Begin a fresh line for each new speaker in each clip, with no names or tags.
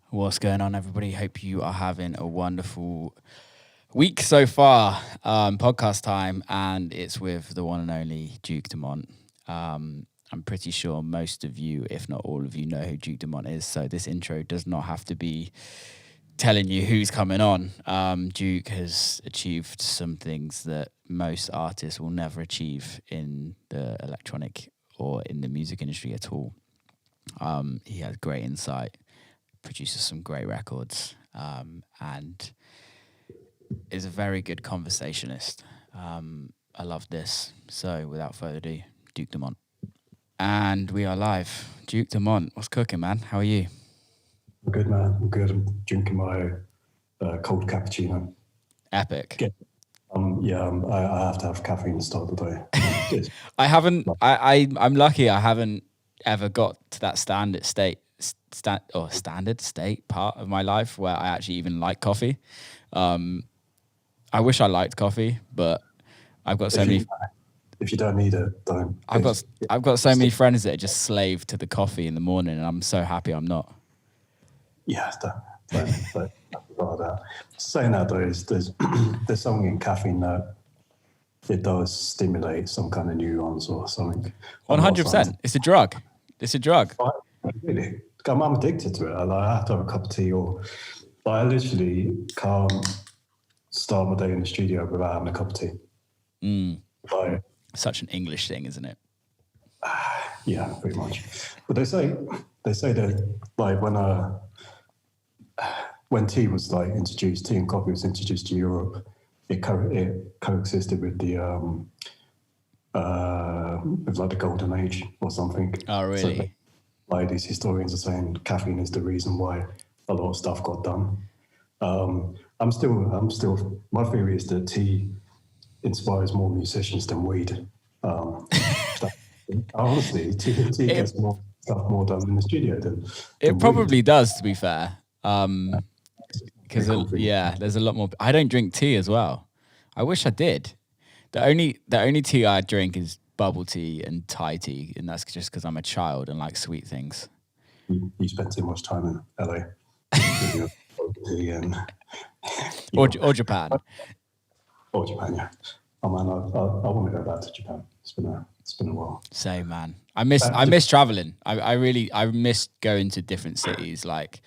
What's going on, everybody? Hope you are having a wonderful week so far. Podcast time, and it's with the one and only Duke Dumont. I'm pretty sure most of you, if not all of you, know who Duke Dumont is. So this intro does not have to be telling you who's coming on. Duke has achieved some things that most artists will never achieve in the electronic or in the music industry at all. He has great insight, produces some great records, and is a very good conversationalist. I love this. So without further ado, Duke Dumont. And we are live. Duke Dumont, what's cooking, man? How are you?
I'm good, man. I'm good. I'm drinking my cold cappuccino.
Epic.
I have to have caffeine to start the day.
I'm lucky I haven't ever got to that standard state part of my life where I actually even like coffee. I wish I liked coffee, but I've got so many.
If you don't need it, don't.
I've got so many friends that are just slave to the coffee in the morning, and I'm so happy I'm not.
Yeah, don't about that. Saying that though, there's something in caffeine that it does stimulate some kind of neurons or something.
100%. It's a drug.
Really, I'm addicted to it. I have to have a cup of tea, or I literally can't start my day in the studio without having a cup of tea.
Such an English thing, isn't it?
Yeah, pretty much. But they say that like when tea was like introduced, tea and coffee was introduced to Europe, it coexisted with the with like the golden age or something.
Oh, really?
So, like these historians are saying, caffeine is the reason why a lot of stuff got done. I'm still. My theory is that tea inspires more musicians than weed. Honestly, tea gets more stuff more done in the studio than
it probably does, to be fair. Because there's a lot more. I don't drink tea as well. I wish I did. The only tea I drink is bubble tea and Thai tea, and that's just because I'm a child and like sweet things.
You spend too much time in LA.
Or Japan.
Or Japan, yeah. Oh man, I want to go back to Japan. It's been a while.
Same, man. I miss traveling. I miss going to different cities. Like,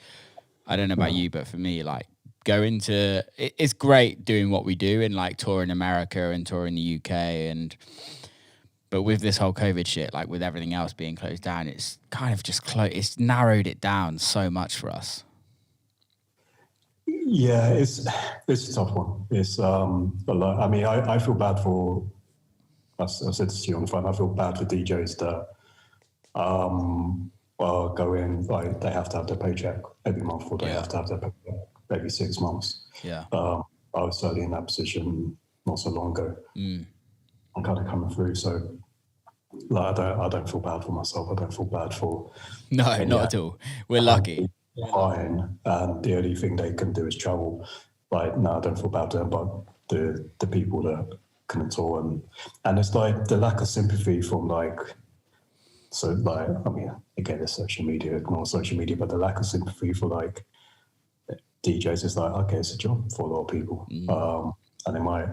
I don't know about you, but for me, like it's great doing what we do and like touring America and touring the UK but with this whole COVID shit, like with everything else being closed down, it's kind of just it's narrowed it down so much for us.
Yeah, it's a tough one. It's I mean, I feel bad for. I said this to you on the phone. I feel bad for DJs that go in, like they have to have their paycheck every month, or they have to have their paycheck every 6 months.
Yeah.
I was certainly in that position not so long ago. I'm kind of coming through, so like I don't feel bad for myself. I don't feel bad for.
No, not at all. We're lucky.
Fine, and the only thing they can do is travel. Like, no, I don't feel bad to them, but the people that can tour and it's like the lack of sympathy from like. So like, I mean, again, it's social media, ignore social media, but the lack of sympathy for like DJs is like, okay, it's a job for a lot of people. And they might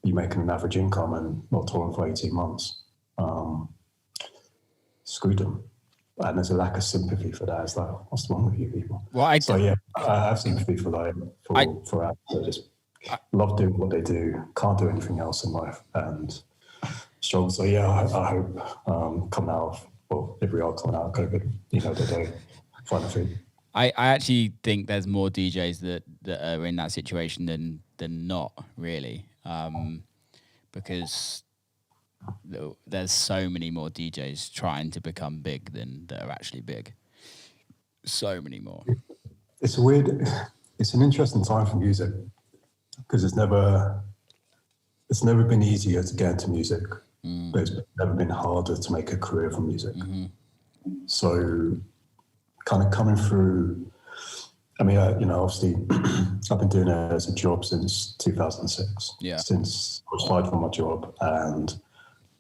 be making an average income and not touring for 18 months. Screw them. And there's a lack of sympathy for that. It's like, what's wrong with you people? Well, I have sympathy for actors that just love doing what they do, can't do anything else in life, and struggle. So yeah, I hope coming out of, if we are coming out of COVID, that they find a thing.
I actually think there's more DJs that are in that situation than not, really, because there's so many more DJs trying to become big than that are actually big. So many more.
It's an interesting time for music because it's never been easier to get into music, but it's never been harder to make a career from music. So kind of coming through, I mean, obviously I've been doing it as a job since 2006. Yeah. Since I applied for my job and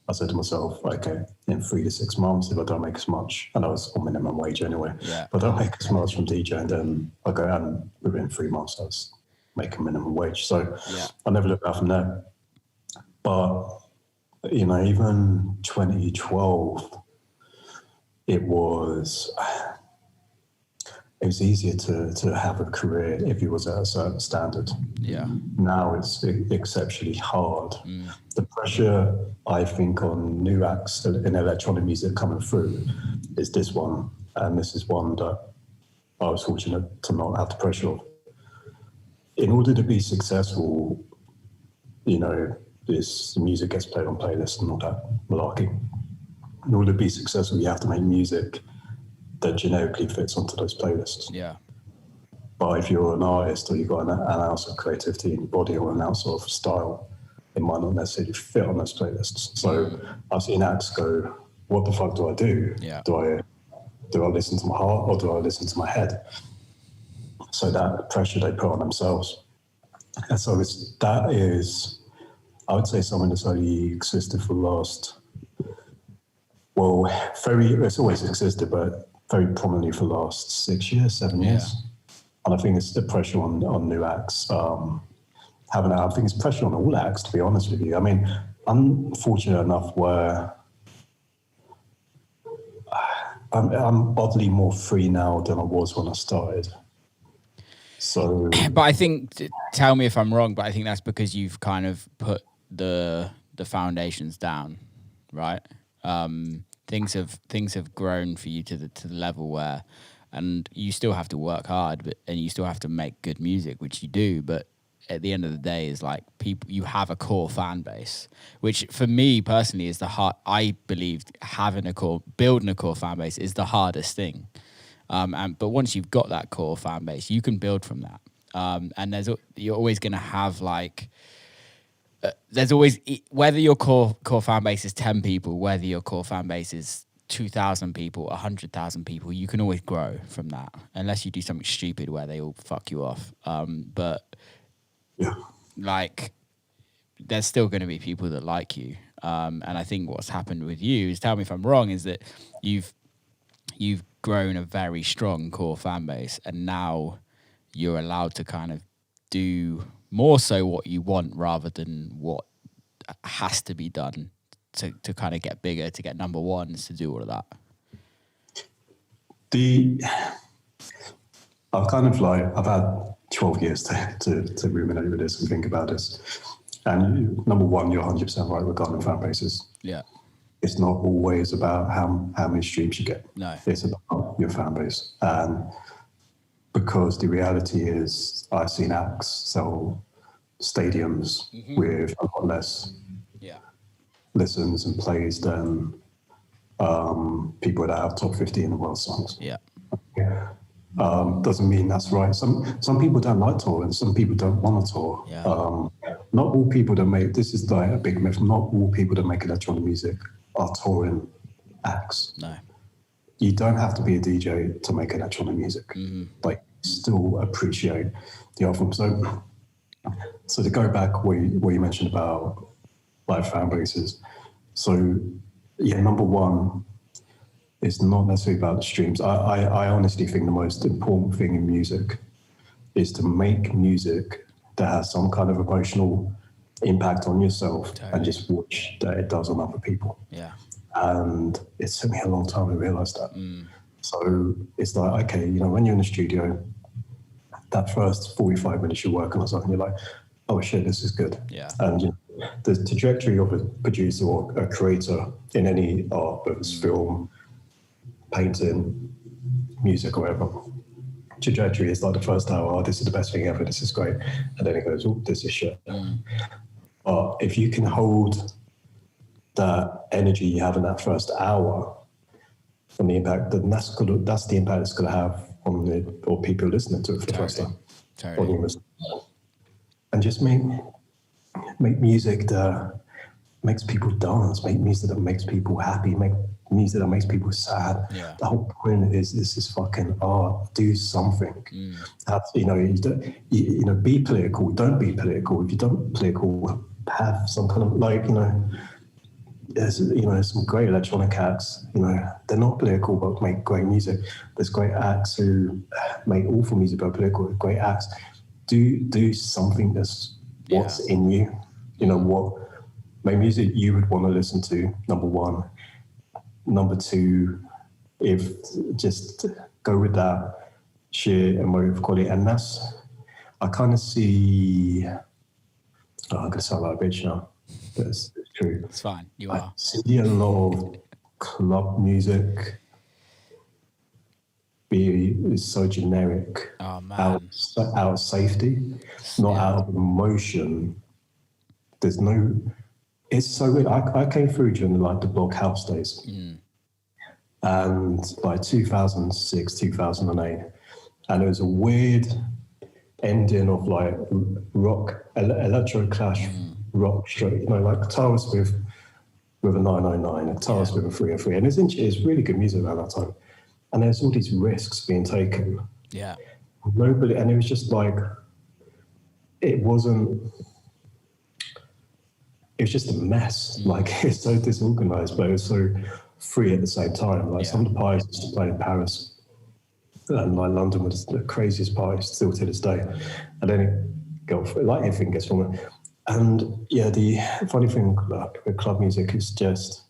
I said to myself, okay, in 3 to 6 months, if I don't make as much, and I was on minimum wage anyway, if I don't make as much from DJing, then I go, and within 3 months, I was making minimum wage. So I never looked back from there. But, you know, even 2012, it was easier to have a career if you was at a certain standard.
Yeah.
Now it's exceptionally hard. The pressure, I think, on new acts in electronic music coming through is this one. And this is one that I was fortunate to not have the pressure of. In order to be successful, you know, this music gets played on playlists and all that malarkey. In order to be successful, you have to make music that generically fits onto those playlists.
Yeah.
But if you're an artist or you've got an ounce of creativity in your body or an ounce of style, it might not necessarily fit on those playlists. So I've seen acts go, what the fuck do I do?
Yeah.
Do I listen to my heart or do I listen to my head? So that pressure they put on themselves. And so that is, I would say, something that's only existed for the last, well, it's always existed, but very prominently for the last 6 years, 7 years. And I think it's the pressure on new acts. I think it's pressure on all acts, to be honest with you. I mean, I'm fortunate enough where I'm oddly more free now than I was when I started. So,
but I think, tell me if I'm wrong, but I think that's because you've kind of put the foundations down, right? Things have grown for you to the level where, and you still have to work hard, and you still have to make good music, which you do. But at the end of the day, is like people, you have a core fan base, which for me personally is the hard. I believe building a core fan base is the hardest thing. But once you've got that core fan base, you can build from that. And you're always going to have like. There's always, whether your core fan base is 10 people, whether your core fan base is 2,000 people, 100,000 people, you can always grow from that, unless you do something stupid where they all fuck you off. But like, there's still going to be people that like you. And I think what's happened with you is, tell me if I'm wrong, is that you've grown a very strong core fan base, and now you're allowed to kind of do more so what you want rather than what has to be done to kind of get bigger, to get number ones, to do all of that.
I've had 12 years to ruminate over this and think about this. And number one, you're 100% right regarding fan bases.
Yeah.
It's not always about how many streams you get.
No.
It's about your fan base. And because the reality is, I've seen acts sell stadiums with a lot less listens and plays than people that have top 50 in the world songs.
Yeah.
Doesn't mean that's right. Some people don't like touring, some people don't want to tour.
Yeah.
Not all people that make, this is like a big myth, not all people that make electronic music are touring acts.
No.
You don't have to be a DJ to make electronic music. Like, still appreciate the art form. So to go back where you mentioned about live fan bases. So yeah, number one, it's not necessarily about the streams. I honestly think the most important thing in music is to make music that has some kind of emotional impact on yourself, and just watch that it does on other people.
Yeah.
And it took me a long time to realize that. So it's like, okay, you know, when you're in the studio, that first 45 minutes you're working on something, you're like, oh shit, this is good.
Yeah.
And you know, the trajectory of a producer or a creator in any art, whether it's film, painting, music, or whatever, trajectory is like the first hour, oh, this is the best thing ever, this is great. And then it goes, oh, this is shit. But if you can hold that energy you have in that first hour and the impact, then that's the impact it's going to have on or people listening to it for the first time. And just make music that makes people dance, make music that makes people happy, make music that makes people sad.
Yeah.
The whole point is this is fucking art. Do something. Be political. Don't be political. If you don't political, have some kind of there's some great electronic acts. They're not political but make great music. There's great acts who make awful music but political. Great acts. Do something that's what's in you. What make music you would want to listen to. Number one. Number two, if just go with that sheer emotive quality, and that's I kind of see. Oh, I'm gonna sound like a bitch now. That's true.
It's fine. You
I
are.
see a lot of club music is so generic.
Oh man.
Out of safety, not out of emotion. There's no. It's so weird. I came through during like the blog house days, and like 2006, 2008, and it was a weird ending of like rock, electro clash, rock straight. Like guitarists with a 909, guitarists with a 303, and it's really good music around that time. And there's all these risks being taken.
Yeah.
Nobody, and it was just like it wasn't. It was just a mess. Like it's so disorganized, but it was so free at the same time. Like some of the parties used to play in Paris, and like London was the craziest party still to this day. And then it got like everything gets from it. And yeah, the funny thing with club music is just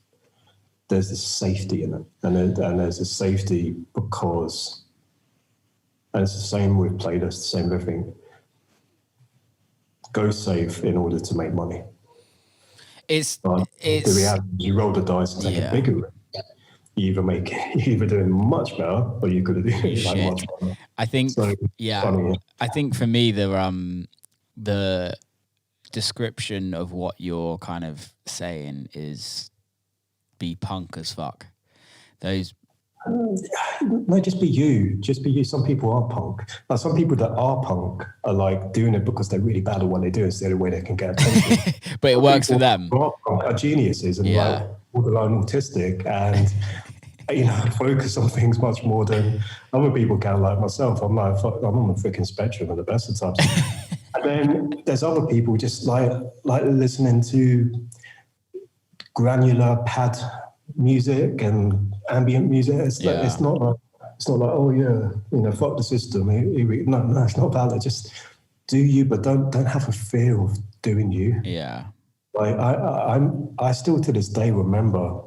there's this safety in it, and there's this safety because, and it's the same with playlists, the same with everything. Go safe in order to make money.
It's
the reality. You roll the dice and take a bigger risk. You're either doing much better, or you could have doing like much better.
I think,
so,
I think for me the description of what you're kind of saying is be punk as fuck. Those.
No, just be you. Just be you. Some people are punk. Now, some people that are punk are like doing it because they're really bad at what they do. It's the only way they can get attention.
But it works for them.
Are geniuses and like borderline autistic, and focus on things much more than other people can. Like myself, I'm on the freaking spectrum at the best of times. And then there's other people just like listening to granular pad music and ambient music. It's not like oh yeah, fuck the system. No, it's not about that. Just do you, but don't have a fear of doing you.
Yeah.
Like I still to this day remember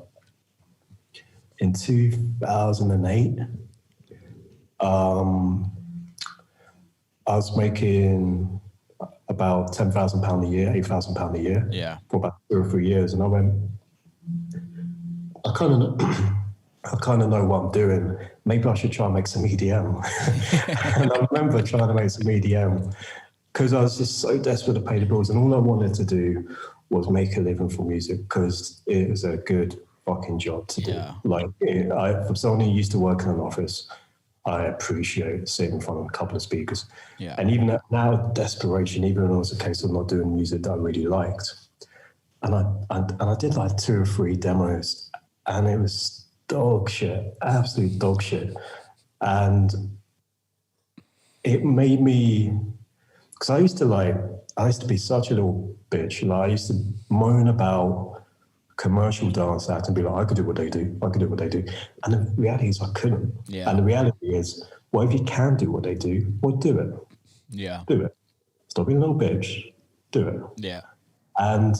in 2008, I was making about £10,000 a year, £8,000 a year for about 2 or 3 years, and I went. I kind of know what I'm doing. Maybe I should try and make some EDM. And I remember trying to make some EDM because I was just so desperate to pay the bills, and all I wanted to do was make a living for music because it was a good fucking job to do. Like, for someone who used to work in an office, I appreciate sitting in front of a couple of speakers. Yeah. And even now, desperation, even when it was a case of not doing music that I really liked, and I did like 2 or 3 demos. And it was dog shit, absolute dog shit. And it made me, because I used to be such a little bitch. Like I used to moan about commercial dance acts and be like, I could do what they do. And the reality is I couldn't. Yeah. And the reality is, well, if you can do what they do, well, do it.
Yeah.
Do it. Stop being a little bitch. Do it.
Yeah.
And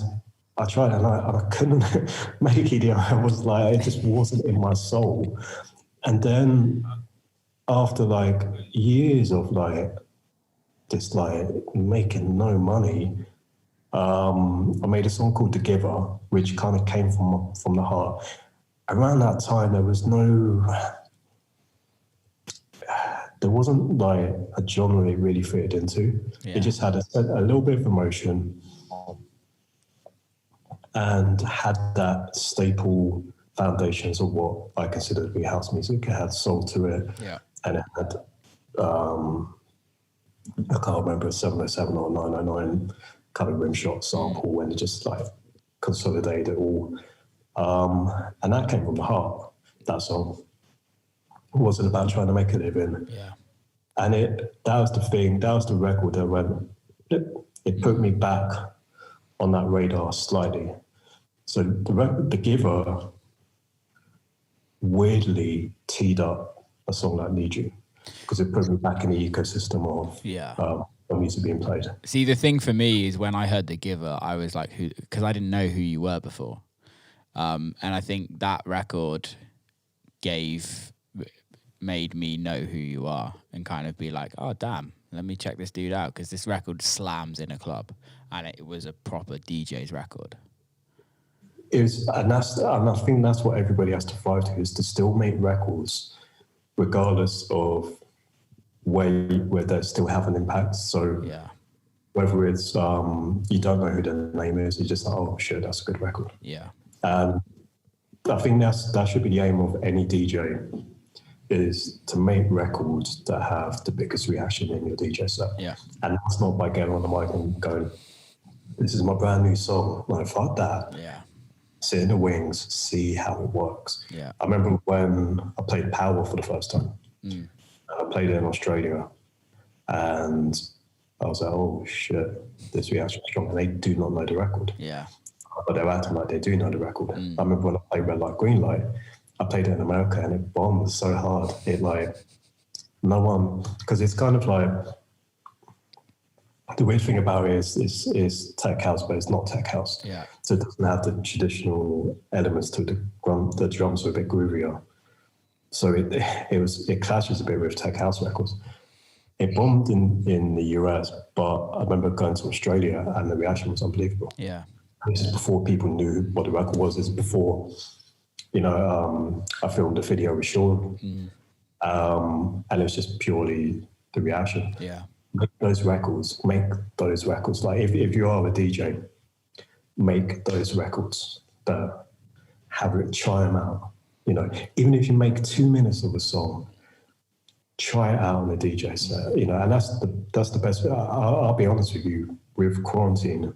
I tried and I couldn't make it. I was like, it just wasn't in my soul. And then after like years of like just like making no money, I made a song called The Giver, which kind of came from the heart. Around that time, there wasn't like a genre it really fitted into. Yeah. It just had a little bit of emotion and had that staple foundations of what I consider to be house music. It had soul to it, and it had I can't remember, a 707 or 909 kind of rim shot sample, and it just like consolidated it all. And that came from the heart. That song. It wasn't about trying to make a living. Yeah. And that was the thing. That was the record that it put me back on that radar slightly. So the Giver weirdly teed up a song like Need You because it put me back in the ecosystem of music being played.
See, the thing for me is when I heard The Giver, I was like, who? Because I didn't know who you were before. And I think that record made me know who you are and kind of be like, oh, damn, let me check this dude out because this record slams in a club and it was a proper DJ's record.
And I think that's what everybody has to fight to, is to still make records regardless of where they still have an impact. So whether it's you don't know who the name is, you're just like, oh shit, that's a good record.
Yeah.
And I think that should be the aim of any DJ, is to make records that have the biggest reaction in your DJ set.
Yeah.
And that's not by getting on the mic and going, this is my brand new song. Like, fuck that.
Yeah.
Sit in the wings, see how it works.
Yeah.
I remember when I played Power for the first time. I played it in Australia, and I was like, oh shit, this reaction is strong. And they do not know the record.
Yeah.
But they're acting like they do know the record. I remember when I played Red Light, Green Light, I played it in America and it bombed so hard. No one, because it's kind of like, the weird thing about it is tech house, but it's not tech house.
Yeah.
So it doesn't have the traditional elements to it. The drums are a bit groovier. So it clashes a bit with tech house records. It bombed in the US, but I remember going to Australia and the reaction was unbelievable.
Yeah.
This is before people knew what the record was. This is before, I filmed a video with Sean, and it was just purely the reaction.
Yeah.
Make those records. Like if you are a DJ, make those records that have it, try them out. Even if you make 2 minutes of a song, try it out on a DJ set. And that's the best. I'll be honest with you. With quarantine,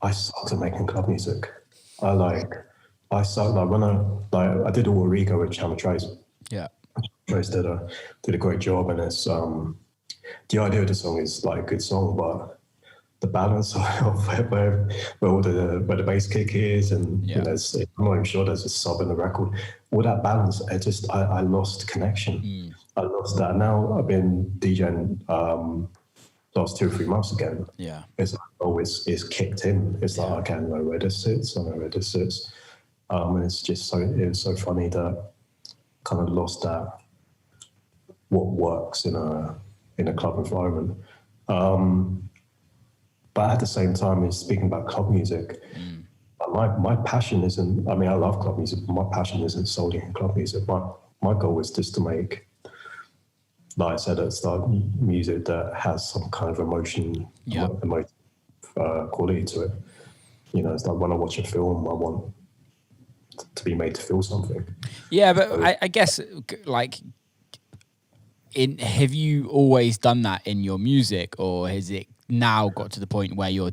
I sucked at making club music. I sucked. Like when I did all Origo with Chama Trace.
Yeah.
Trace did a great job, and it's the idea of the song is like a good song, but the balance of where the bass kick is, and I'm not even sure there's a sub in the record. All that balance, I lost connection. I lost that. Now I've been DJing last 2 or 3 months again. Yeah, it's like, it's kicked in. It's like, okay, I know where this sits. And it's just it was so funny that kind of lost that what works in a club environment. But at the same time, speaking about club music, my passion isn't, I love club music, but my passion isn't solely in club music. My goal is just to make, like I said at the start, music that has some kind of emotive quality to it. It's like when I watch a film, I want to be made to feel something.
Yeah, but I guess, like, have you always done that in your music, or has it now got to the point where you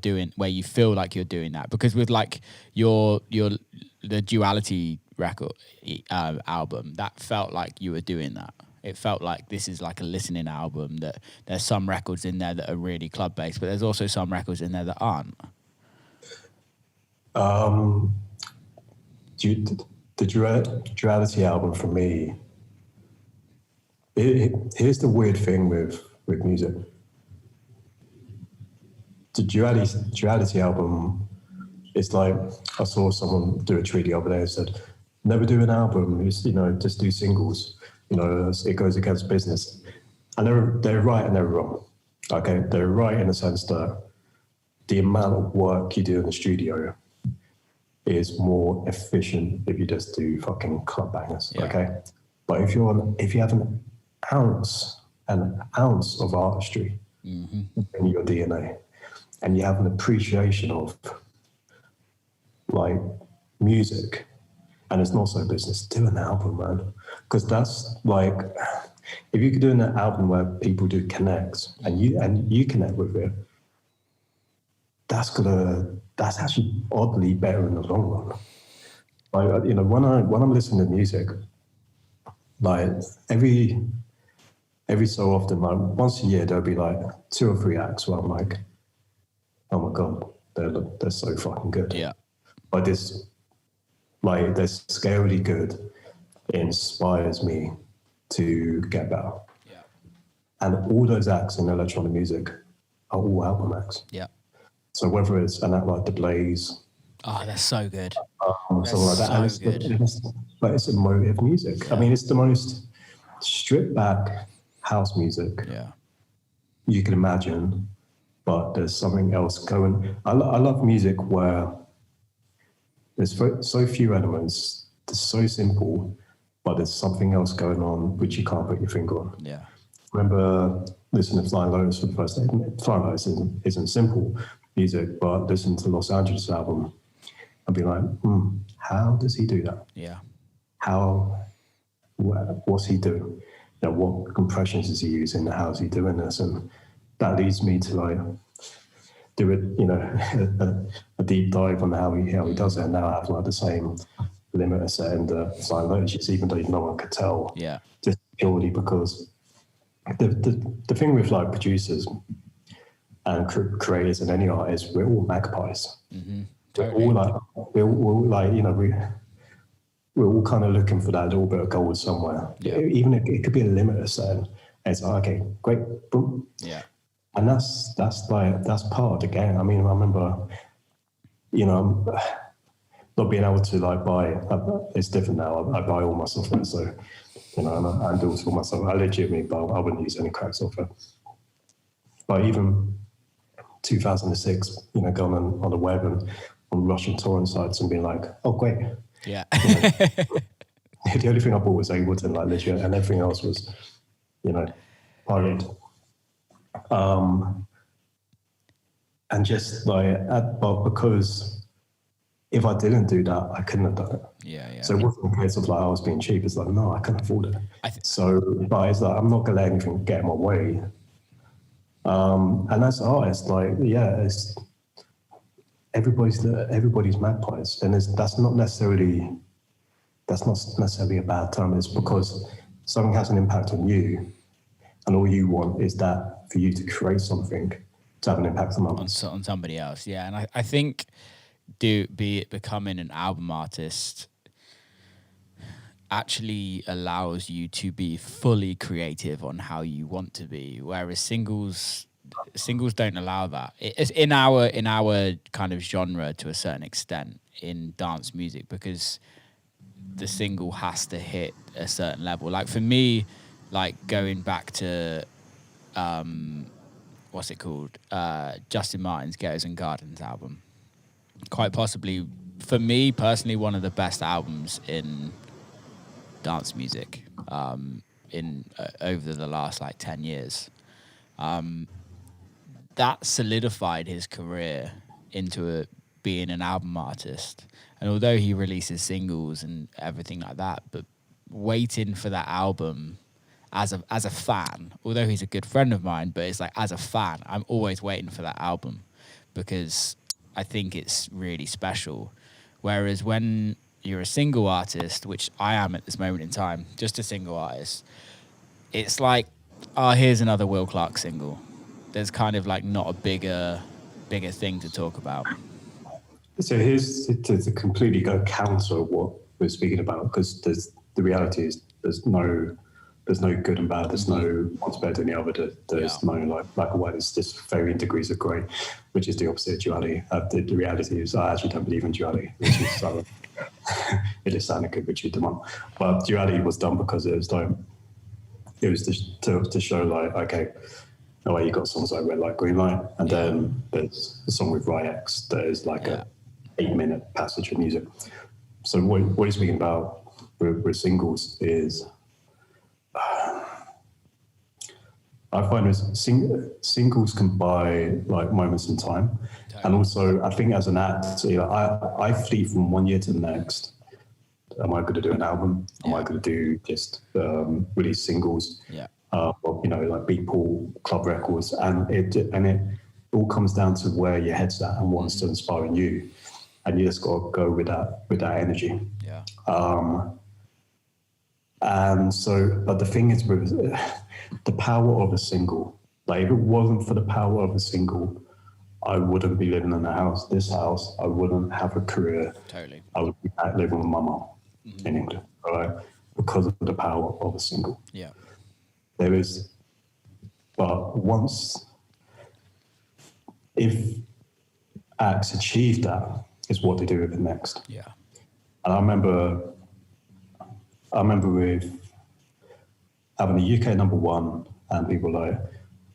feel like you're doing that? Because with like the Duality record album, that felt like you were doing that. It felt like this is like a listening album, that there's some records in there that are really club based, but there's also some records in there that aren't.
The Duality album for me, here's the weird thing with music. The Duality album, it's like, I saw someone do a tweet the other day and said, never do an album, just do singles. It goes against business. And they're right and they're wrong. Okay, they're right in the sense that the amount of work you do in the studio is more efficient if you just do fucking club bangers. Yeah. Okay, but if you have an ounce of artistry in your DNA, and you have an appreciation of like music, and it's not so business, do an album, man. Because that's like, if you could do an album where people do connect and you connect with it, that's actually oddly better in the long run. Like, when I'm listening to music, like every so often, like once a year, there'll be like 2 or 3 acts where I'm like, oh my God, they're so fucking good.
Yeah.
but this like they're scarily good. It inspires me to get better.
Yeah.
And all those acts in electronic music are all album acts.
Yeah.
So whether it's an act like The Blaze,
Oh, they're so good.
something like that, and it's emotive music.
Yeah.
I mean, it's the most stripped back house music
Yeah.
you can imagine, but there's something else going. I love music where there's so few elements, it's so simple, but there's something else going on which you can't put your finger on.
Yeah.
Remember listening to Flying Lotus for the first time. Flying Lotus isn't simple music, but listen to Los Angeles album and be like, how does he do that?
Yeah.
What's he doing? You know, what compressions is he using? How is he doing this? And that leads me to like do it, you know, a deep dive on how he does it. And now I have like the same limiter set in the Flying Lotus, even though no one could tell.
Yeah.
Just purely because the thing with like producers and creators and any artists, we're all magpies.
Mm-hmm.
Totally. We're all like, you know, we're all kind of looking for that little bit of gold somewhere.
Yeah.
Even if it could be a limiter set. And it's like, okay, great, boom.
Yeah.
And that's part of the game. I mean, I remember, you know, not being able to like buy. It's different now. I buy all my software, so you know, and I do it for myself. I legitimately, but I wouldn't use any crack software. But even 2006, you know, going on the web and on Russian torrent sites and being like, oh great.
Yeah.
You know, the only thing I bought was Ableton, like legit, and everything else was, you know, pirated. And just like, but because if I didn't do that, I couldn't have done it.
Yeah, yeah.
So it wasn't a case of like I was being cheap. It's like, no, I can't afford it. But it's like, I'm not gonna let anything get in my way. And as an artist, like, yeah, it's everybody's magpies, and that's not necessarily a bad term. It's because something has an impact on you, and all you want is that for you to create something to have an impact on
somebody else. Yeah, and I think becoming an album artist actually allows you to be fully creative on how you want to be, whereas singles don't allow that. It's in our kind of genre to a certain extent in dance music, because the single has to hit a certain level. Like for me, like going back to what's it called, Justin Martin's Ghettos and Gardens album, quite possibly for me personally one of the best albums in dance music in over the last like 10 years. That solidified his career into being an album artist. And although he releases singles and everything like that, but waiting for that album as a fan, although he's a good friend of mine, but it's like as a fan, I'm always waiting for that album because I think it's really special. Whereas when you're a single artist, which I am at this moment in time, just a single artist, it's like, oh, here's another Will Clarke single. There's kind of like not a bigger thing to talk about.
So here's to completely go counter what we're speaking about, because the reality is there's no good and bad. There's no one's better than the other. There's no like black or white. There's just varying degrees of grey, which is the opposite of duality. The reality is I actually don't believe in duality, which is it just sounded good, Richard Dumont. But duality was done because it was to show like, okay, no way, you got songs like Red Light, Green Light, and then there's a song with Ryex that is like a 8-minute passage of music. So what you're speaking about with singles is I find singles can buy like moments in time, and also I think as an act, you know, I flee from one year to the next. Am I going to do an album? Am I going to do just release singles?
Yeah.
Or, you know, like Beatport, Club Records, and it all comes down to where your head's at and what's to inspire you, and you just got to go with that energy.
Yeah.
And so, but the thing is with the power of a single, like if it wasn't for the power of a single, I wouldn't be living in this house. I wouldn't have a career.
Totally.
I would be back living with my mom in England, right? Because of the power of a single.
Yeah.
There is, but once, if acts achieve that, is what they do with it next.
Yeah.
And I remember with having a UK number one, and people were like,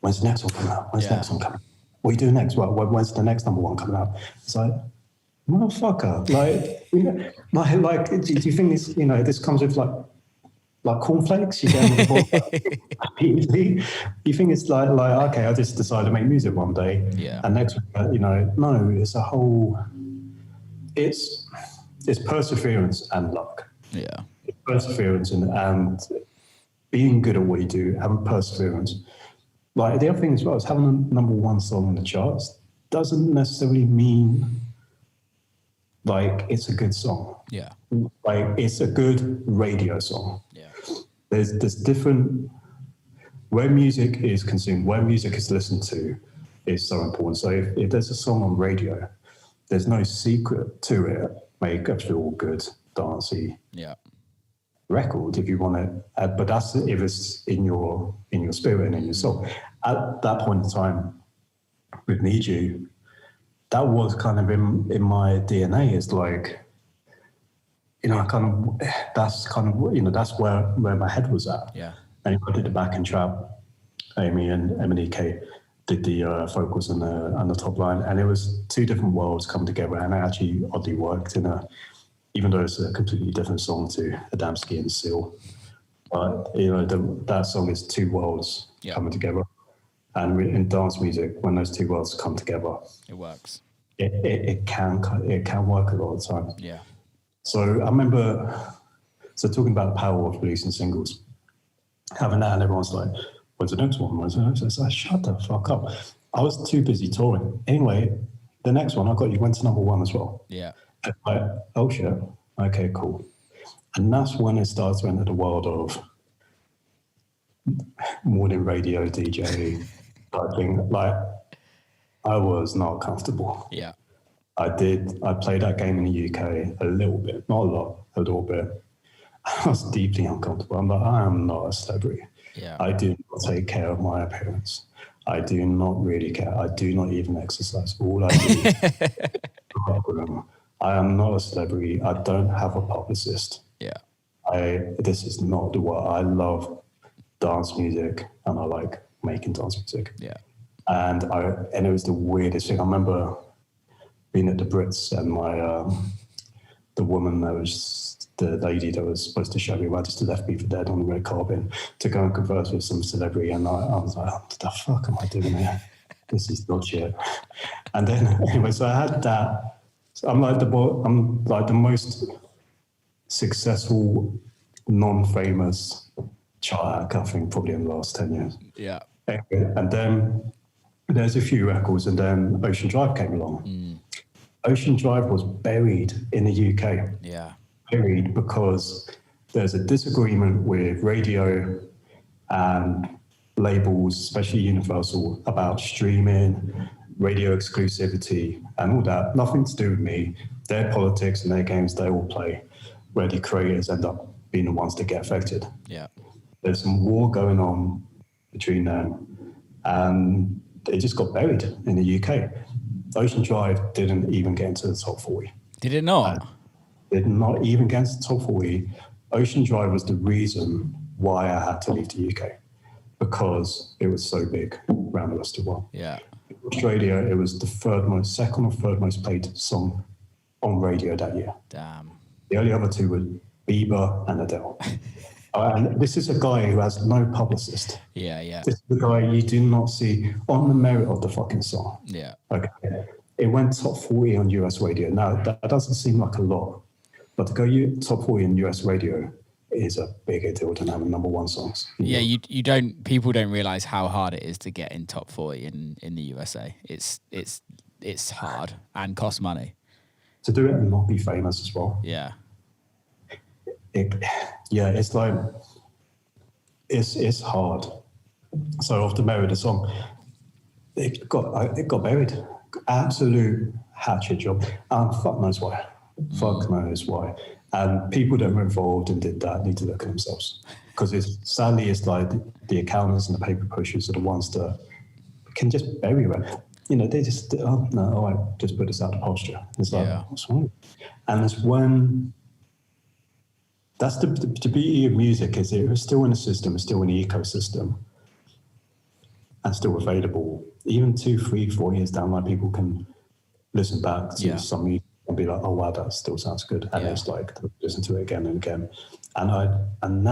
when's the next one coming out? When's the next one coming out? What are you doing next? Well, when's the next number one coming out? It's like, motherfucker, like, you know, like, do you think this, you know, this comes with like cornflakes? You get immediately. You think it's like, okay, I just decided to make music one day, and next week, you know, no, it's a whole, it's perseverance and luck.
Yeah.
It's perseverance and being good at what you do, having perseverance. Like the other thing as well is having a number one song in the charts doesn't necessarily mean like it's a good song.
Yeah.
Like it's a good radio song.
Yeah.
There's different, where music is consumed, where music is listened to is so important. So if there's a song on radio, there's no secret to it. Make a feel good, dancey.
Yeah.
Record if you want to, but that's if it's in your spirit and in your soul. At that point in time, with Need You, that was kind of in my DNA. It's like, you know, that's where my head was at.
Yeah.
And I did the backing track. Amy and M&EK did the vocals and the top line, and it was two different worlds come together, and it actually oddly worked even though it's a completely different song to Adamski and Seal. But, you know, that song is two worlds coming together. And in dance music, when those two worlds come together,
it works.
It can work a lot of the time.
Yeah.
So I remember, talking about the power of releasing singles, having that, and everyone's like, when's the next one? When's the next one? It's like, shut the fuck up. I was too busy touring. Anyway, the next one I got you went to number one as well.
Yeah.
Like, oh shit, okay, cool. And that's when it starts to enter the world of morning radio DJ type thing. Like, I was not comfortable.
Yeah.
I played that game in the UK a little bit, not a lot, a little bit. I was deeply uncomfortable. I'm like, I am not a celebrity.
Yeah.
I do not take care of my appearance. I do not really care. I do not even exercise. All I do I am not a celebrity. I don't have a publicist.
Yeah.
This is not the world. I love dance music and I like making dance music.
Yeah.
And it was the weirdest thing. I remember being at the Brits and the woman that was the lady that was supposed to show me around just left me for dead on the red carpet to go and converse with some celebrity. And I was like, what the fuck am I doing here? This is not shit. And then anyway, so I had that. So I'm like the most successful, non-famous chart act, I think, probably in the last 10 years.
Yeah.
Anyway, and then there's a few records, and then Ocean Drive came along. Ocean Drive was buried in the UK.
Yeah.
Buried because there's a disagreement with radio and labels, especially Universal, about streaming, radio exclusivity, and all that. Nothing to do with me. Their politics and their games they all play, where the creators end up being the ones that get affected.
Yeah.
There's some war going on between them, and it just got buried in the UK. Ocean Drive didn't even get into the top 40.
Did it not?
Did not even get into the top 40. Ocean Drive was the reason why I had to leave the UK, because it was so big around the rest of the world.
Yeah.
In Australia, it was the second or third most played song on radio that year.
Damn.
The only other two were Bieber and Adele. And this is a guy who has no publicist.
Yeah, yeah.
This is the guy you do not see on the merit of the fucking song.
Yeah.
Okay. It went top 40 on US radio. Now, that doesn't seem like a lot, but to go top 40 on US radio is a bigger deal than having number one songs.
Yeah, people don't realize how hard it is to get in top 40 in the USA. It's hard and costs money.
To do it and not be famous as well.
Yeah.
It's like, it's hard. So off the merit of the song, it got buried. absolute hatchet job. Fuck knows why. Fuck knows why. And people that were involved and did that need to look at themselves. Because sadly, it's like the accountants and the paper pushers are the ones that can just bury it. They just, oh, no, all right, just put this out of posture. It's like, what's wrong? And it's when, that's the beauty of music, is it's still in the system, it's still in the ecosystem, and still available. Even 2, 3, 4 years down the line, people can listen back to some music and be like, oh wow, that still sounds good. And it's like, listen to it again and again. And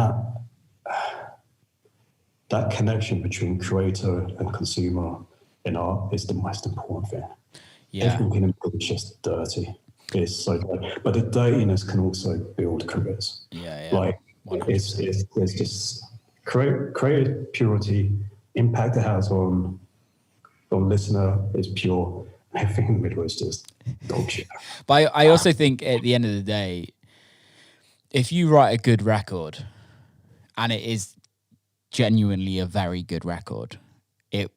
that connection between creator and consumer in art is the most important thing. Everything in it is just dirty. It's so dirty. But the dirtiness can also build careers. Like, it's just create purity, impact it has on listener is pure. Everything in the middle is just dog shit.
But I also think at the end of the day, if you write a good record and it is genuinely a very good record, it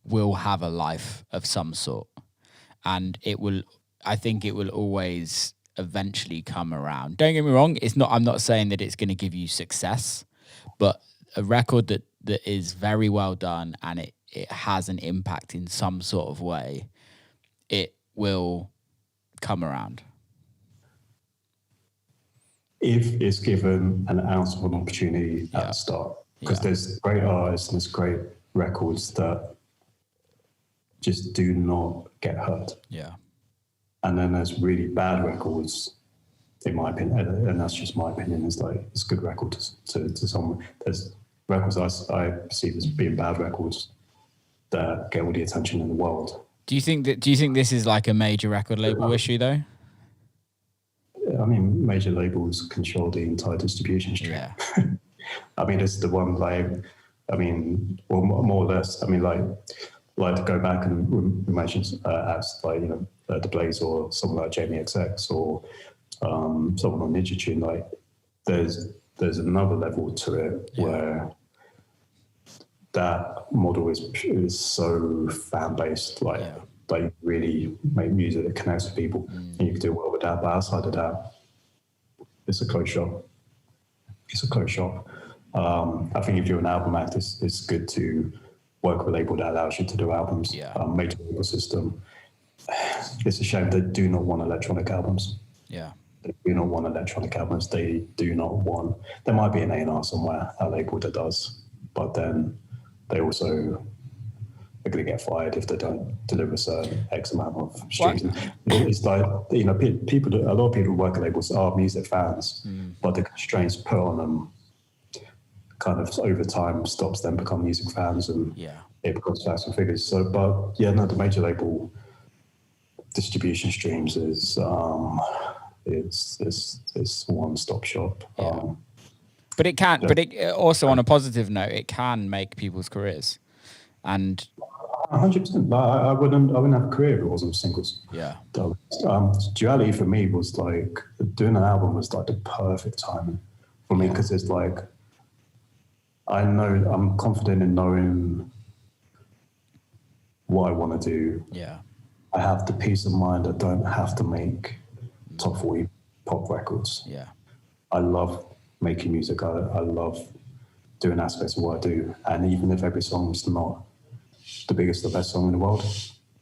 will have a life of some sort, and I think it will always eventually come around. Don't get me wrong, I'm not saying that it's going to give you success, but a record that is very well done and it has an impact in some sort of way, it will come around.
If it's given an ounce of an opportunity at the start. Because there's great artists and there's great records that just do not get heard. Yeah. And then there's really bad records, in my opinion, and that's just my opinion, it's like, it's a good record to someone. There's records I perceive as being bad records that get all the attention in the world.
Do you think this is like a major record label issue though?
I mean, major labels control the entire distribution stream. Yeah. I mean, it's the one, like, I mean, well, more or less, I mean, like to go back and imagine acts like, The Blaze or someone like Jamie XX or someone on Ninja Tune, like, there's another level to it where that model is so fan-based, like you really make music that connects with people, and you can do well with that, but outside of that, it's a closed shop. I think if you're an album act, it's good to work with a label that allows you to do albums. Major label system. It's a shame they do not want electronic albums. Yeah. They do not want electronic albums. They do not want... There might be an A&R somewhere, a label that does, but then they also are going to get fired if they don't deliver a certain X amount of streams. It's like, a lot of people who work at labels are music fans, but the constraints put on them kind of over time stops them becoming music fans, and it becomes facts and figures. So, but the major label distribution streams is it's one-stop shop.
But it can. But it also, on a positive note, it can make people's careers. And
100%. I wouldn't have a career if it wasn't singles. Yeah. Duality for me was like, doing an album was like the perfect timing for me, because it's like, I know I'm confident in knowing what I want to do. Yeah. I have the peace of mind. I don't have to make top 40 pop records. Yeah. I love making music. I love doing aspects of what I do. And even if every song's not the biggest, the best song in the world,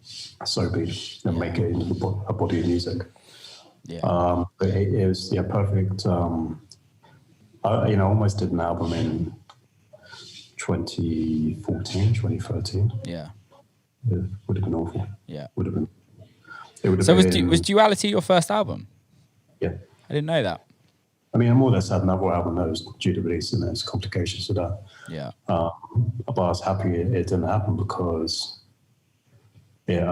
so be it, and make it into a body of music. Yeah. But it was perfect. I almost did an album in 2014, 2013. Yeah. It would have been awful. Yeah. Would have been.
So was Duality your first album?
Yeah.
I didn't know that.
I mean, I more or less had another album that was due to release, and there's complications with that. Yeah. But I was happy it didn't happen, because it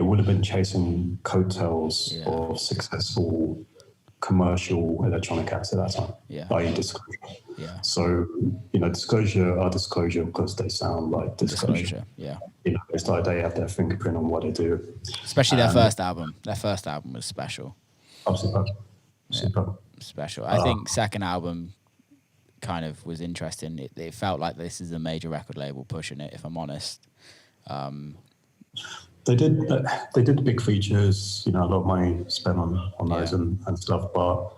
would have been chasing coattails of successful commercial electronic acts at that time. Yeah. i.e. Disclosure. Yeah. So, Disclosure are Disclosure because they sound like Disclosure. Yeah. It's like they have their fingerprint on what they do.
Especially their first album. Their first album was special.
Super.
Special. I think second album kind of was interesting. It felt like this is a major record label pushing it, if I'm honest.
they did the big features. You know, a lot of money spent on those and stuff. But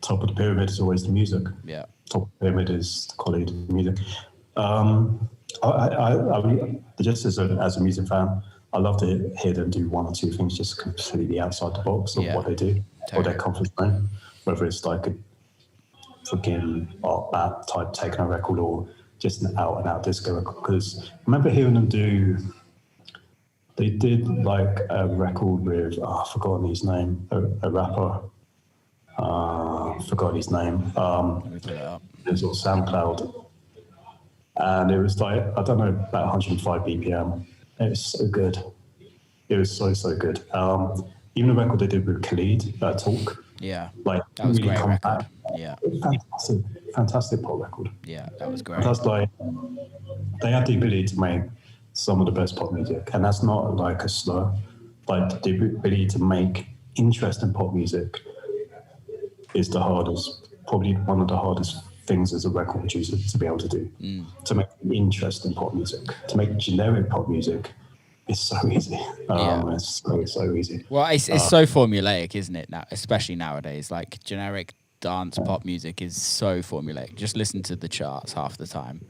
top of the pyramid is always the music.
Yeah.
Top of the pyramid is the quality of the music. Just as a music fan, I love to hear them do one or two things just completely outside the box of what they do or their comfort zone, whether it's like a freaking art type techno record or just an out and out disco record. Because I remember hearing them they did like a record with, I've forgotten his name, a rapper. Forgot his name. It was on SoundCloud. And it was like, I don't know, about 105 BPM. It was so good. It was so good. Even the record they did with Khalid, Talk.
Yeah.
Like,
that was
really
great record. Yeah.
Fantastic pop record.
Yeah, that was great.
That's like, they have the ability to make some of the best pop music. And that's not like a slur. Like, the ability to make interesting pop music is probably one of the hardest things as a record producer to be able to do. To make interesting pop music, to make generic pop music is so easy. It's so easy.
Well, it's so formulaic, isn't it? Now, especially nowadays, like generic dance pop music is so formulaic. Just listen to the charts half the time.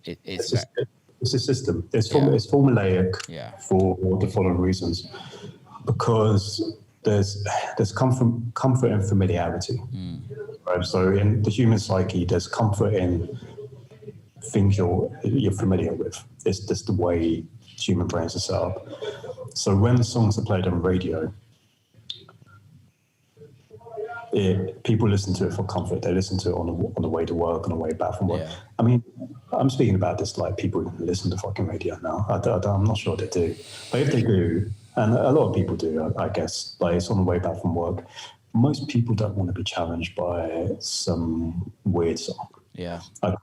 It's
a system. It's formulaic for the following reasons, because there's comfort and familiarity. Right? So in the human psyche, there's comfort in things you're familiar with. It's just the way human brains are set up. So when the songs are played on radio, people listen to it for comfort. They listen to it on the way to work, on the way back from work. Yeah. I mean, I'm speaking about this like people who listen to fucking radio now. I'm not sure they do. But if they do, and a lot of people do, I guess, like it's on the way back from work, most people don't want to be challenged by some weird song.
Yeah.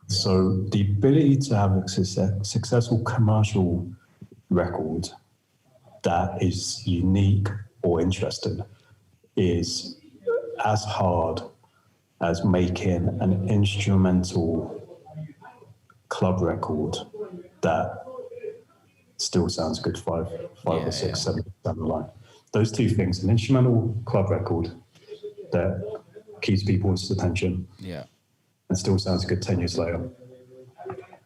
So the ability to have a successful commercial record that is unique or interesting is as hard as making an instrumental club record that still sounds good five or six, 7 down the line. Those two things, an instrumental club record that keeps people's attention and still sounds good 10 years later,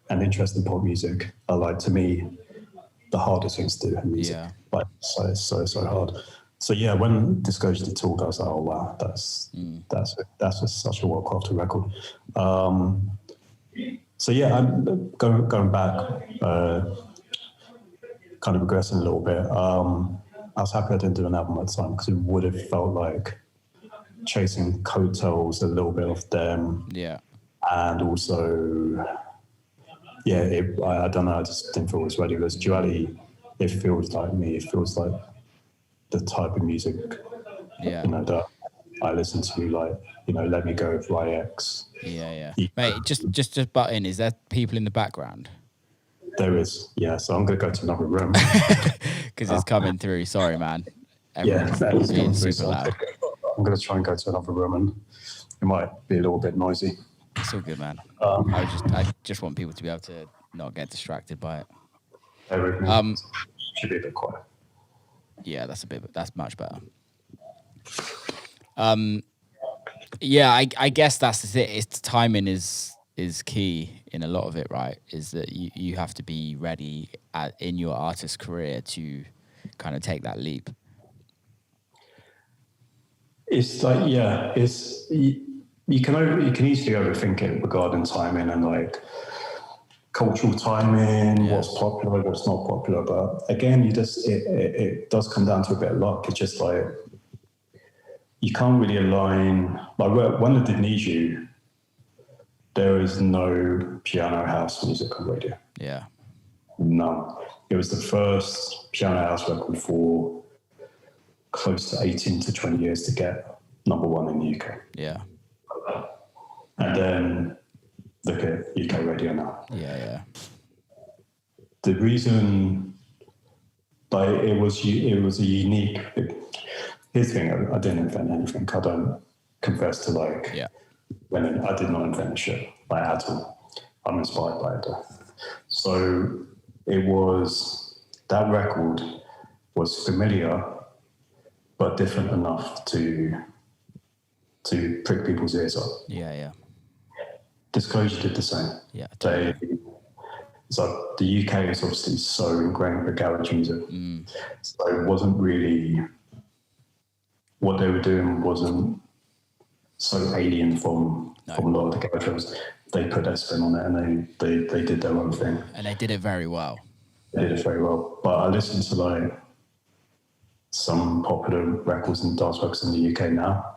and interesting pop music are, like, to me, the hardest things to do in music. Like, so hard. So yeah, when Disclosure did Talk, I was like, oh wow, that's just such a well-crafted record. So yeah, I'm going back, kind of regressing a little bit. I was happy I didn't do an album at the time, because it would have felt like chasing coattails a little bit of them. Yeah. And also, I don't know, I just didn't feel it was ready. Because duality, it feels like me. It feels like the type of music, that I listen to, like, Let Me Go with YX.
Yeah. Mate, just butt in. Is there people in the background?
There is, yeah. So I'm going to go to another room.
Because it's coming through. Sorry, man.
Everyone's being super loud. I'm going to try and go to another room, and it might be a little bit noisy.
It's all good, man. I just want people to be able to not get distracted by it.
Should be a bit quiet.
Yeah, that's much better. I guess that's it. It's timing is key in a lot of it, right? Is that you have to be ready in your artist career to kind of take that leap.
It's like, you can easily overthink it regarding timing and like cultural timing, what's popular, what's not popular. But again, it does come down to a bit of luck. It's just like, you can't really align. Like when I did Need You, there is no piano house music on radio.
Yeah.
None. It was the first piano house record for close to 18 to 20 years to get number one in the UK.
Yeah.
And then look at UK radio now.
Yeah.
The reason, like, it was a unique. Here's the thing: I didn't invent anything. I don't confess to when I did not invent shit at all. I'm inspired by it. So that record was familiar, but different enough to prick people's ears up.
Yeah.
Disclosure did the same.
Yeah. Totally.
So the UK is obviously so ingrained with garage music. So it wasn't really, what they were doing wasn't so alien from a lot of the garage shows. They put their spin on it and they did their own thing.
And they did it very well.
They did it very well. But I listen to like some popular records and dance records in the UK now,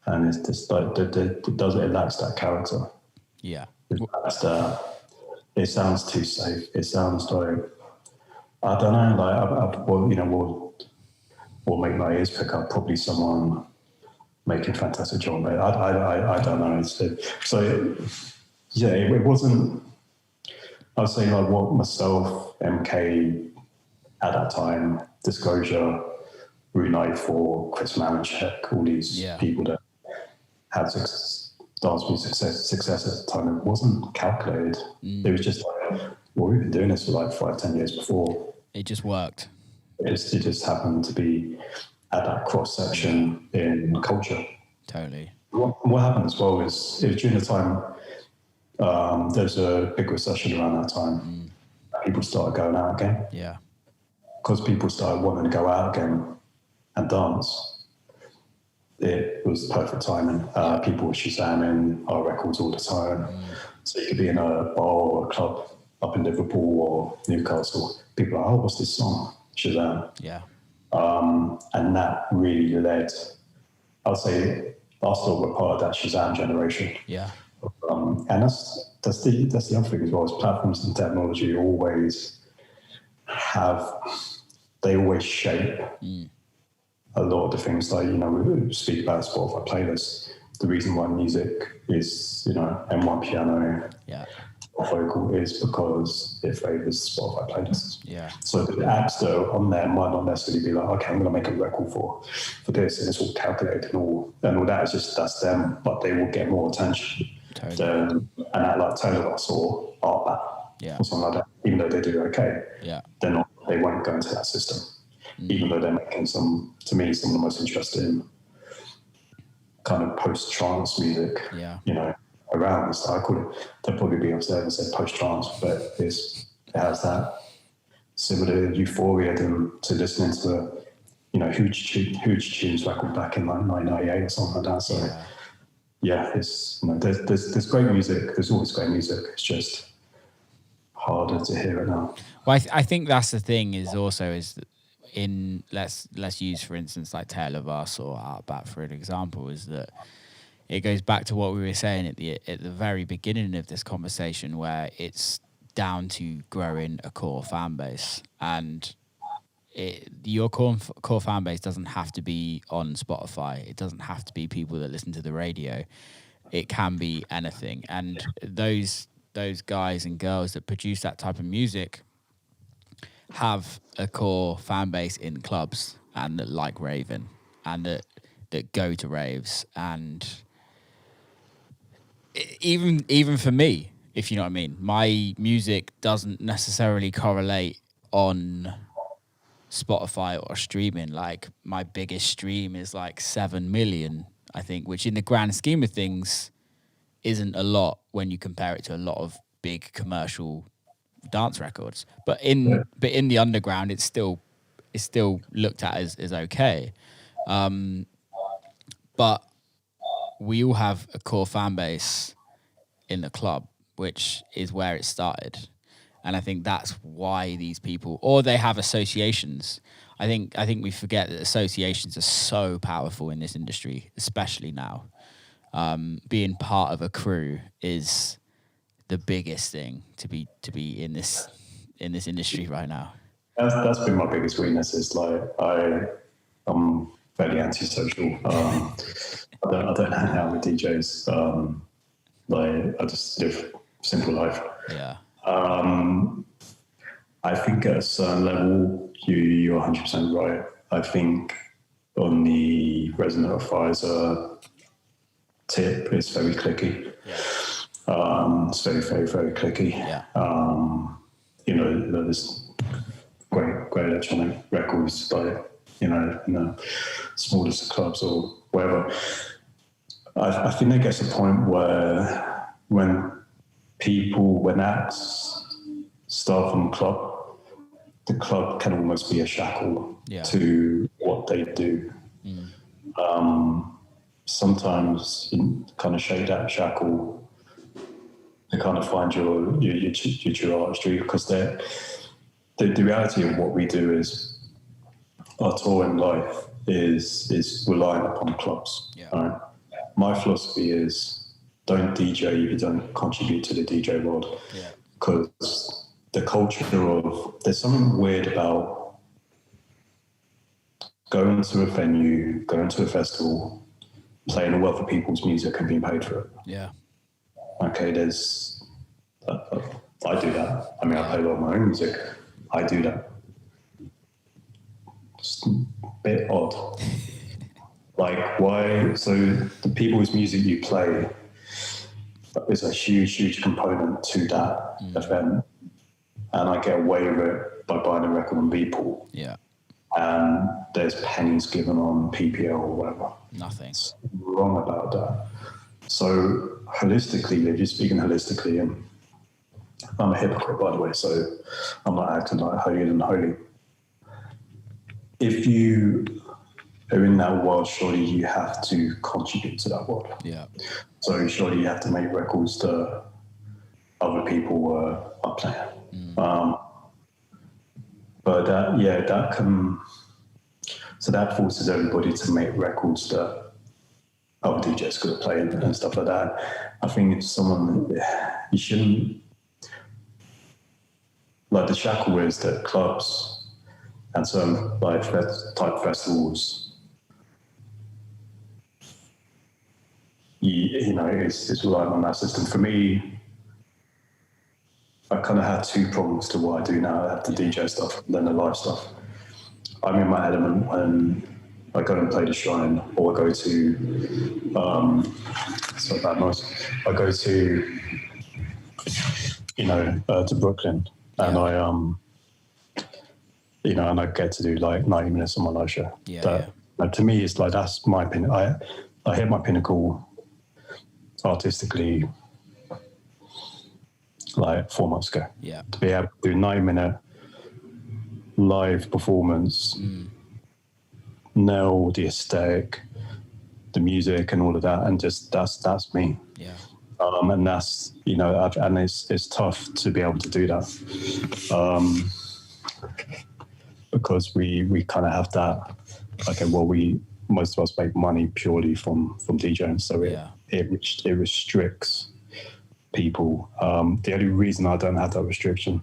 and it's just like it lacks that character.
Yeah.
It lacks that. It sounds too safe. It sounds like, I don't know, like, we'll make my ears pick up probably someone making fantastic job. I don't know. It wasn't, I would say like what myself, MK at that time, Disclosure, Route 94, Chris Marinchek, all these people that had dance music success at the time, it wasn't calculated. It was just like, well, we've been doing this for like 5-10 years before.
It just worked.
It just happened to be at that cross section in culture.
Totally.
What happened as well is during the time, there's a big recession around that time. People started going out again.
Yeah.
Because people started wanting to go out again and dance. It was perfect timing. People were Shazamming our records all the time. So you could be in a bar or a club up in Liverpool or Newcastle. People are like, oh, what's this song? Shazam.
Yeah.
And that really led, I'd say, I still were part of that Shazam generation.
Yeah.
And that's the other thing as well, is platforms and technology always shape a lot of the things. Like, we speak about Spotify playlists. The reason why music is, M1 piano or vocal is because it favors Spotify playlists.
Yeah.
So the apps that are on there might not necessarily be like, okay, I'm going to make a record for this, and it's all calculated and all that. That's them, but they will get more attention than an app like Televox or Artbat or something like that. Even though they do okay, they won't go into that system. Even though they're making some of the most interesting kind of post-trance music, around. So I call it, they'll probably be upstairs and say post-trance, but it has that similar euphoria to listening to huge tunes record back in like 1998 or something like that. So it's there's great music. There's always great music. It's just harder to hear it now.
Well, I think that's the thing is in let's use for instance like Tale of Us or Artbat for an example, is that it goes back to what we were saying at the very beginning of this conversation, where it's down to growing a core fan base, and your core fan base doesn't have to be on Spotify. It doesn't have to be people that listen to the radio. It can be anything, and those guys and girls that produce that type of music have a core fan base in clubs and that like raving and that go to raves. And even for me, if you know what I mean, my music doesn't necessarily correlate on Spotify or streaming. Like my biggest stream is like 7 million, I think, which in the grand scheme of things isn't a lot when you compare it to a lot of big commercial dance records, but in the underground, it's still looked at as okay. But we all have a core fan base in the club, which is where it started, and I think that's why these people, or they have associations. I think we forget that associations are so powerful in this industry, especially now. Being part of a crew is the biggest thing to be in this industry right now.
That's been my biggest weakness. Is like I'm fairly antisocial. I don't hang out with DJs. I just live a simple life.
Yeah.
I think at a certain level, you're 100% right. I think on the Resonant Advisor tip, it's very clicky.
Yeah.
It's very, very, very clicky.
Yeah.
there's great electronic records, like, in the smallest clubs or wherever. I think there gets a point where when acts start from the club can almost be a shackle to what they do. Sometimes you kind of shake that shackle to kind of find your true artistry, because the reality of what we do is our touring life is relying upon clubs. Right? My philosophy is don't DJ if you don't contribute to the DJ world, because the culture of, there's something weird about going to a venue, going to a festival, playing a wealth of people's music and being paid for it.
Yeah.
Okay, there's, I do that. I mean, I play a lot of my own music. I do that. It's a bit odd. Like, why? So the people's music you play is a huge component to that event, and I get away with it by buying a record on Beatport.
Yeah.
And there's pennies given on PPL or whatever.
Nothing.
It's wrong about that. So holistically, if you're speaking holistically, and I'm a hypocrite, by the way, so I'm not acting like holier than holy. If you are in that world, surely you have to contribute to that world.
Yeah.
So surely you have to make records that other people are playing. But that can, so that forces everybody to make records that other DJs could play and stuff like that. I think it's you shouldn't, like, the shackle is that clubs and certain like type festivals, it's relying on that system. For me, I kind of had two problems to what I do now. I have the DJ stuff and then the live stuff. I'm in my element when I go and play the Shrine, or I go to, it's not that nice, I go to, to Brooklyn, and and I get to do like 90 minutes on my live show. Like, to me, it's like, that's my opinion. I hit my pinnacle artistically like 4 months ago.
Yeah.
To be able to do 90-minute live performance, nail the aesthetic, the music and all of that, and just that's me.
Yeah.
And that's, and it's tough to be able to do that. Because we kind of have that, okay, well, most of us make money purely from DJing, so it restricts people. The only reason I don't have that restriction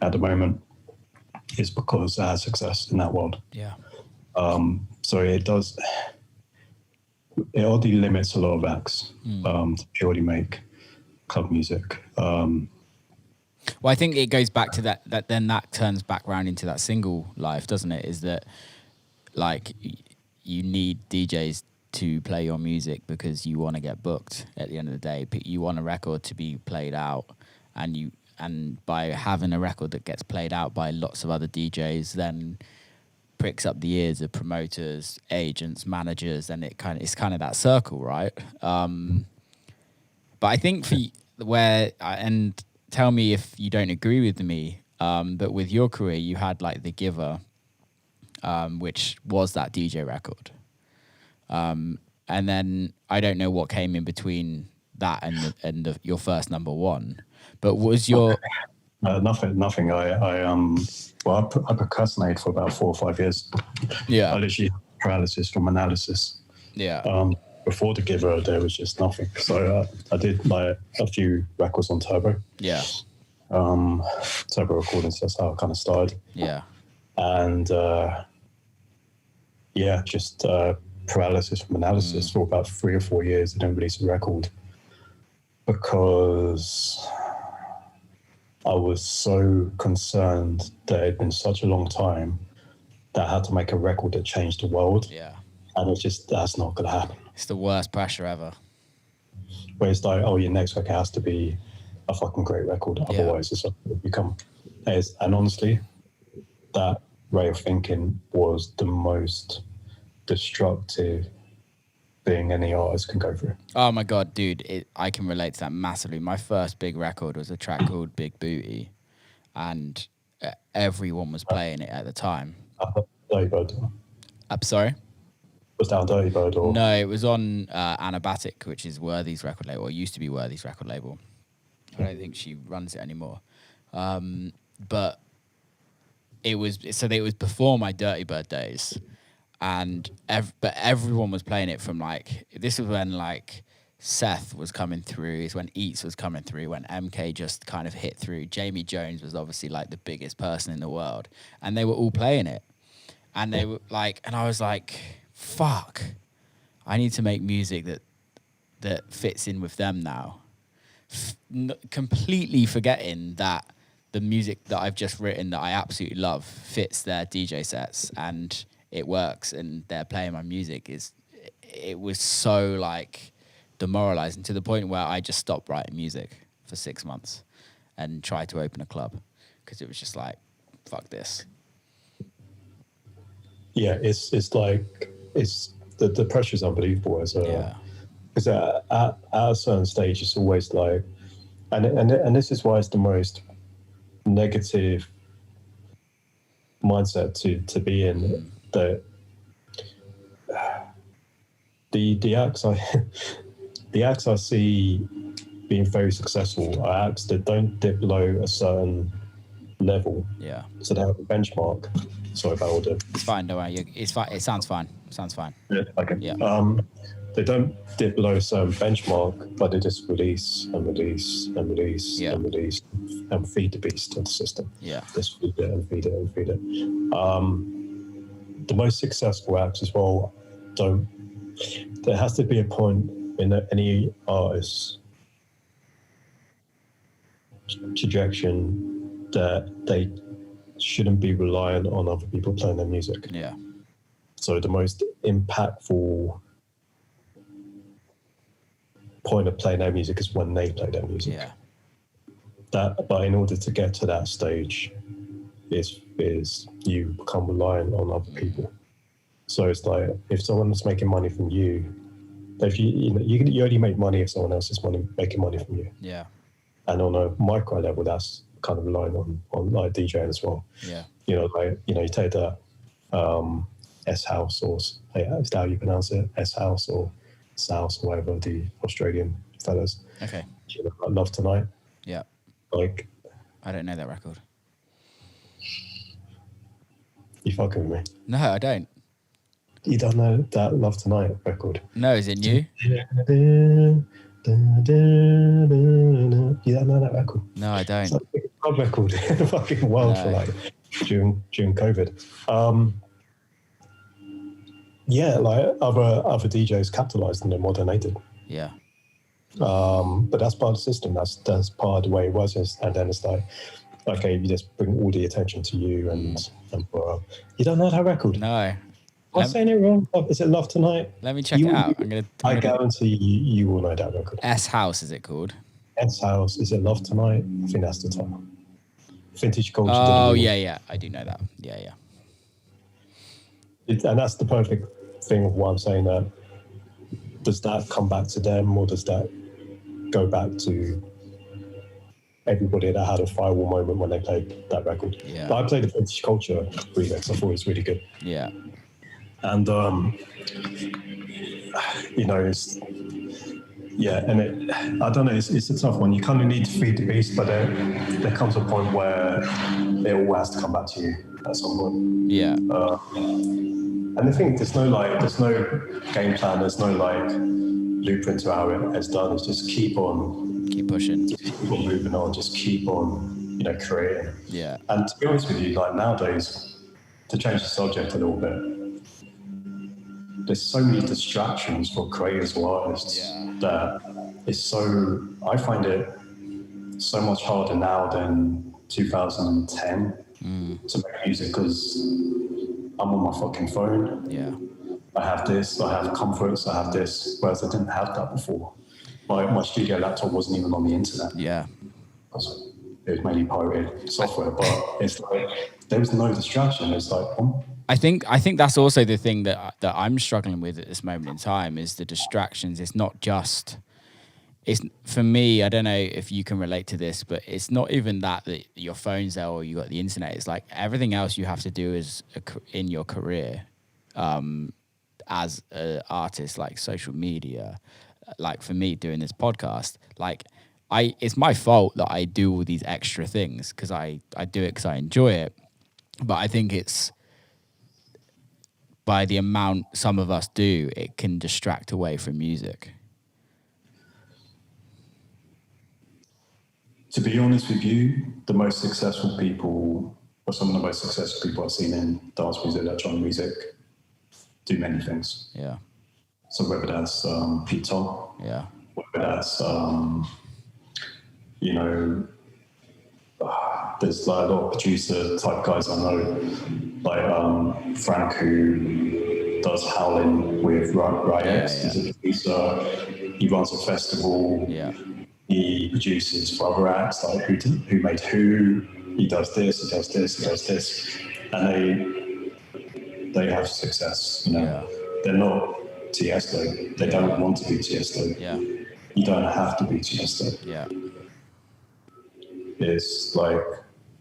at the moment is because I had success in that world.
Yeah.
So it oddly limits a lot of acts to purely make club music.
Well, I think it goes back to that then that turns back round into that single life, doesn't it? Is that, like, you need DJs to play your music because you want to get booked at the end of the day. You want a record to be played out, and by having a record that gets played out by lots of other DJs, then pricks up the ears of promoters, agents, managers, and it's kind of that circle, right? But I think and tell me if you don't agree with me, but with your career, you had like The Giver, which was that DJ record. And then I don't know what came in between that and your first number one, but was your
nothing. I procrastinated for about 4 or 5 years.
Yeah,
I literally had paralysis from analysis.
Yeah.
Before The Giver, there was just nothing. So I did like a few records on Turbo.
Yeah.
Turbo recordings. That's how I kind of started.
Yeah.
And just paralysis from analysis for about 3 or 4 years. I didn't release a record because I was so concerned that it had been such a long time that I had to make a record that changed the world.
Yeah.
And that's not going to happen.
It's the worst pressure ever.
Where it's like, oh, your next record has to be a fucking great record. Otherwise, it's become. And honestly, that way of thinking was the most destructive thing any artist can go through.
Oh my god, dude! I can relate to that massively. My first big record was a track called Big Booty, and everyone was playing it at the time.
Dirty Bird.
I'm sorry.
Was that on Dirty Bird or?
No, it was on Anabatic, which is Worthy's record label, or used to be Worthy's record label. I don't think she runs it anymore. But it was before my Dirty Bird days, and but everyone was playing it from like, this was when like Seth was coming through, is when Eats was coming through, when MK just kind of hit through. Jamie Jones was obviously like the biggest person in the world, and they were all playing it, and they were like, and I was like, fuck, I need to make music that fits in with them now. Completely forgetting that the music that I've just written that I absolutely love fits their DJ sets and it works and they're playing my music. It was so like demoralizing to the point where I just stopped writing music for 6 months and tried to open a club because it was just like, fuck this.
Yeah, it's like, it's the pressure's unbelievable as a, because at a certain stage it's always like, and this is why it's the most negative mindset to be in, that the acts I see being very successful are acts that don't dip below a certain level.
Yeah.
So they have a benchmark. Sorry about all the.
It's fine, don't worry. It's fine. It sounds fine.
Yeah. Okay.
Yeah.
They don't dip below a certain benchmark, but they just release and release and release and release and feed the beast of the system.
Yeah.
Just feed it and feed it and feed it. The most successful acts as well don't. There has to be a point in any artist's trajectory that they shouldn't be reliant on other people playing their music.
Yeah.
So the most impactful point of playing their music is when they play their music.
Yeah.
But in order to get to that stage, is you become reliant on other people. So it's like, if someone's making money from you, if you only make money if someone else is making money from you.
Yeah.
And on a micro level, that's kind of relying on like DJing as well.
Yeah.
You take the S House, or is that how you pronounce it? S House or South, or whatever, the Australian fellas.
Okay.
Like Love Tonight.
Yeah.
Like,
I don't know that record.
You fucking with me?
No, I don't.
You don't know that Love Tonight record?
No, is it new?
You don't know that record?
No, I don't.
It's like a club record in the fucking world for like during COVID. Yeah, like other DJs capitalized on it more than they did.
Yeah.
But that's part of the system. That's part of the way it was. And then it's like, okay, you just bring all the attention to you, and you don't know that record.
No.
I'm saying it wrong. Is it Love Tonight?
Let me check it out.
I guarantee you will know that record.
S House, is it called?
S House. Is it Love Tonight? I think that's the title. Vintage Culture.
Oh, yeah. I do know that. Yeah.
And that's the perfect thing of why I'm saying that. Does that come back to them, or does that go back to everybody that had a firewall moment when they played that record?
Yeah.
But I played the Vintage Culture remix. I thought it was really good.
Yeah.
And I don't know. It's a tough one. You kind of need to feed the beast, but there comes a point where it all has to come back to you at some point.
Yeah.
And the thing, there's no game plan. There's no like blueprint to how it's done. It's just keep
pushing,
just keep on moving on, just keep on, creating.
Yeah.
And to be honest with you, like nowadays, to change the subject a little bit, there's so many distractions for creators or artists that I find it so much harder now than 2010 to make music, because I'm on my fucking phone.
Yeah.
I have this, I have comforts, I have this, whereas I didn't have that before. My studio laptop wasn't even on the internet.
Yeah.
It was mainly pirated software, but it's like there was no distraction. It's like,
I think that's also the thing that I'm struggling with at this moment in time is the distractions. It's not just. It's for me. I don't know if you can relate to this, but it's not even that your phone's there or you got the internet. It's like everything else you have to do is in your career, as an artist, like social media, like for me doing this podcast, like it's my fault that I do all these extra things because I do it because I enjoy it, but I think it's by the amount some of us do, it can distract away from music.
To be honest with you, the most successful people, or some of the most successful people I've seen in dance music, electronic music, do many things.
Yeah.
So whether that's Pete Tong,
yeah,
whether that's there's like a lot of producer type guys I know, like Frank, who does Howlin' with Riot. He's a producer. He runs a festival.
Yeah.
He produces for other acts, like who made who. He does this. He does this. He does this, and they have success. You know, they're not Tiesto. They don't want to be Tiesto.
Yeah.
You don't have to be Tiesto.
Yeah.
It's like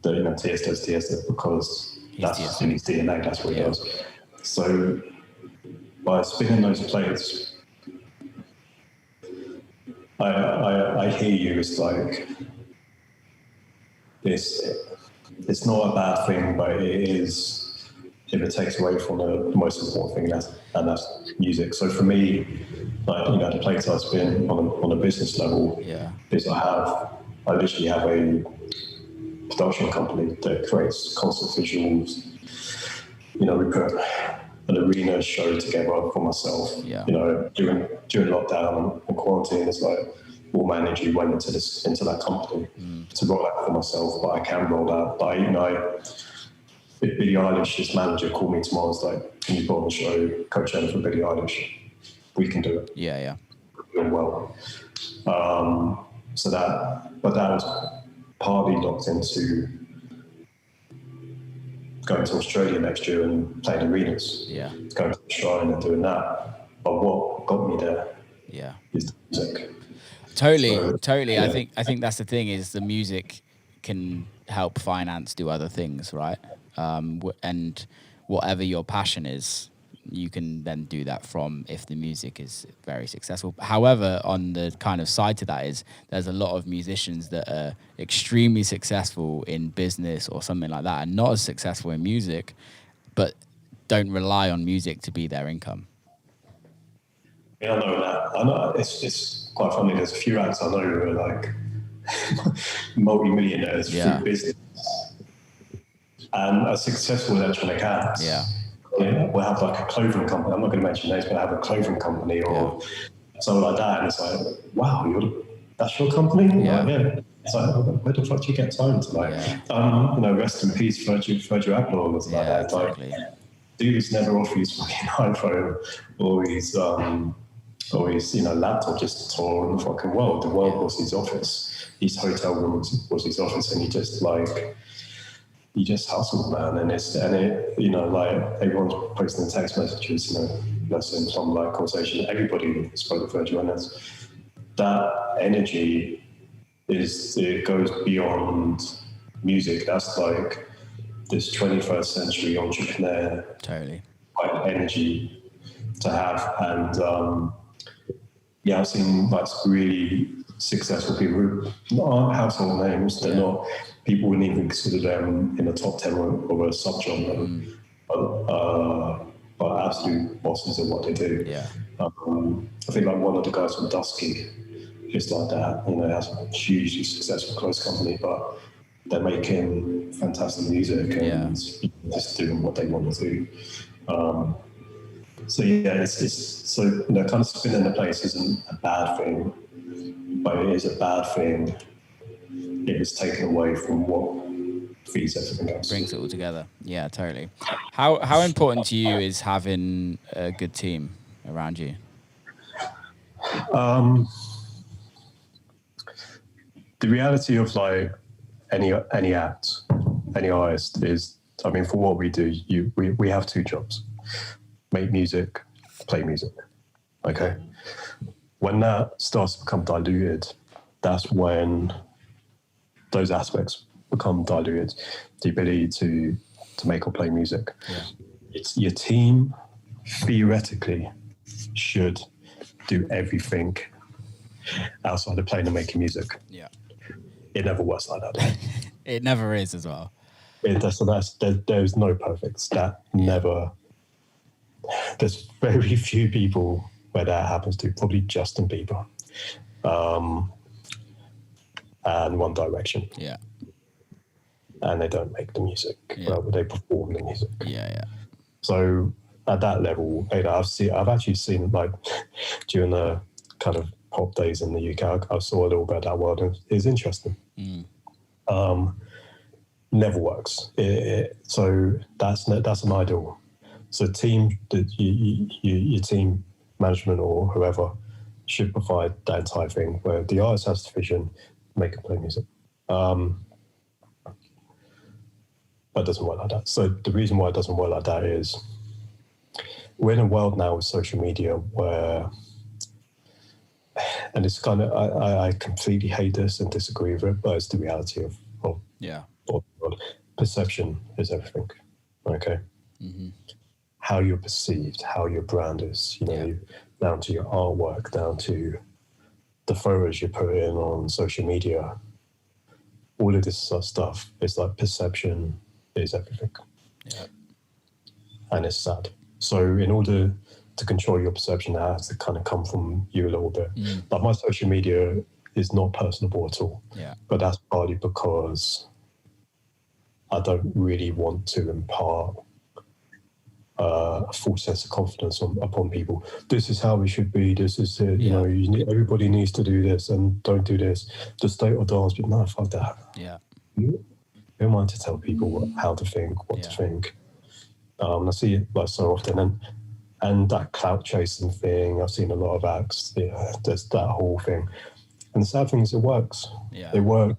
Tiesto's Tiesto because that's in his DNA. That's what he does. So by spinning those plates, I hear you. It's like it's not a bad thing, but it is if it takes away from the most important thing, that's music. So for me, like the plates I spin on a business level, is I literally have a production company that creates concert visuals. We put an arena show together for myself. During lockdown and quarantine, it's like all my energy went into that company to roll out for myself. But I can roll out. But if Billie Eilish's manager called me tomorrow, it's like, can you put on the show Coachella for Billie Eilish? We can do it.
Yeah.
Doing well. But that was partly locked into going to Australia next year and playing arenas.
Yeah.
Going to the Shrine and doing that. But what got me there is the music.
Totally. Yeah. I think that's the thing is the music can help finance do other things, right? And whatever your passion is, you can then do that from if the music is very successful. However, on the kind of side to that is there's a lot of musicians that are extremely successful in business or something like that and not as successful in music, but don't rely on music to be their income.
Yeah, I know that. I know it's quite funny. There's a few acts I know who are like multi-millionaires through business and are successful electronic acts.
Yeah.
We'll have like a clothing company. I'm not going to mention names, but I have a clothing company or something like that. And it's like, wow, that's your company?
Yeah.
Like, it's like, where the fuck do you get time to rest in peace, Virgil Abloh was like that. Exactly. Like, dude's never off his fucking iPhone or his laptop just touring the fucking world. The world was his office. His hotel room was his office, and he just hustled, man. And like everyone's posting text messages, that's in some like conversation. Everybody spoke to Virgil, and that energy it goes beyond music. That's like this 21st century entrepreneur energy to have. And I've seen like really successful people who aren't household names. They're not, people wouldn't even consider them in the top 10 of a subgenre, but absolute bosses at what they do.
Yeah.
I think like one of the guys from Dusky is like that. Has a hugely successful close company, but they're making fantastic music and just doing what they want to do. So kind of spinning the place isn't a bad thing, but it is a bad thing if it's taken away from what feeds everything else.
Brings it all together. Yeah, totally. How important to you is having a good team around you?
the reality of like any act, any artist is, I mean, for what we do, we have two jobs: make music, play music. Okay. When that starts to become diluted, that's when those aspects become diluted. The ability to make or play music.
Yeah.
It's your team theoretically should do everything outside of playing and making music.
Yeah.
It never works like that.
It never is as well.
There's no perfects. That never. There's very few people where that happens to. Probably Justin Bieber, and One Direction.
Yeah.
And they don't make the music.
Yeah.
They perform the music.
Yeah.
So at that level, I've actually seen, like, during the kind of pop days in the UK, I saw a little bit of that world, and it's interesting. Never works. So that's an ideal. So your team management or whoever should provide that entire thing, where the artist has the vision, make and play music. But it doesn't work like that. So the reason why it doesn't work like that is we're in a world now with social media where, and it's kind of, I completely hate this and disagree with it, but it's the reality of perception is everything. Okay. How you're perceived, how your brand is, down to your artwork, down to the photos you put in on social media, all of this sort of stuff. It's like perception is everything.
Yeah.
And it's sad. So in order to control your perception, that has to kind of come from you a little bit. Like, my social media is not personable at all.
Yeah.
But that's partly because I don't really want to impart a full sense of confidence upon people. This is how we should be. This is it. Everybody needs to do this, and don't do this. Just state or dance. But no, fuck that.
Yeah.
Who am I to tell people how to think, what to think? I see it like so often, and that clout chasing thing. I've seen a lot of acts. Yeah, there's that whole thing, and the sad thing is, it works.
Yeah.
It works.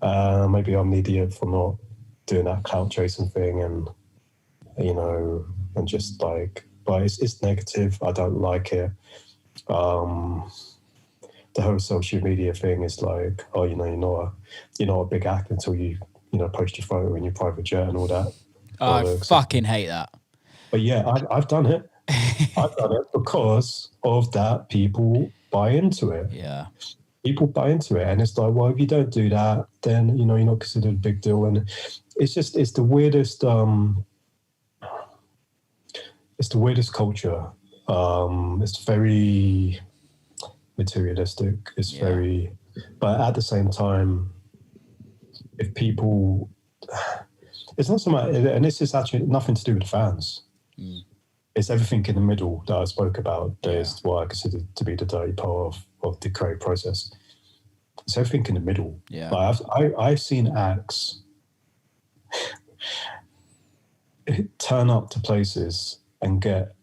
Maybe I'm the idiot for not doing that clout chasing thing, and and just like, but it's negative. I don't like it. The whole social media thing is like, oh, you're not a big act until you post your photo in your private jet and all that.
I fucking hate that.
But yeah, I've done it. I've done it because of that. People buy into it.
Yeah.
People buy into it, and it's like, well, if you don't do that, then you're not considered a big deal. And it's the weirdest. It's the weirdest culture. It's very materialistic. It's very, but at the same time, if people, it's not so much, and this is actually nothing to do with the fans. It's everything in the middle that I spoke about. There's what I consider to be the dirty part of the creative process. It's everything in the middle.
Yeah.
Like I've seen acts turn up to places and get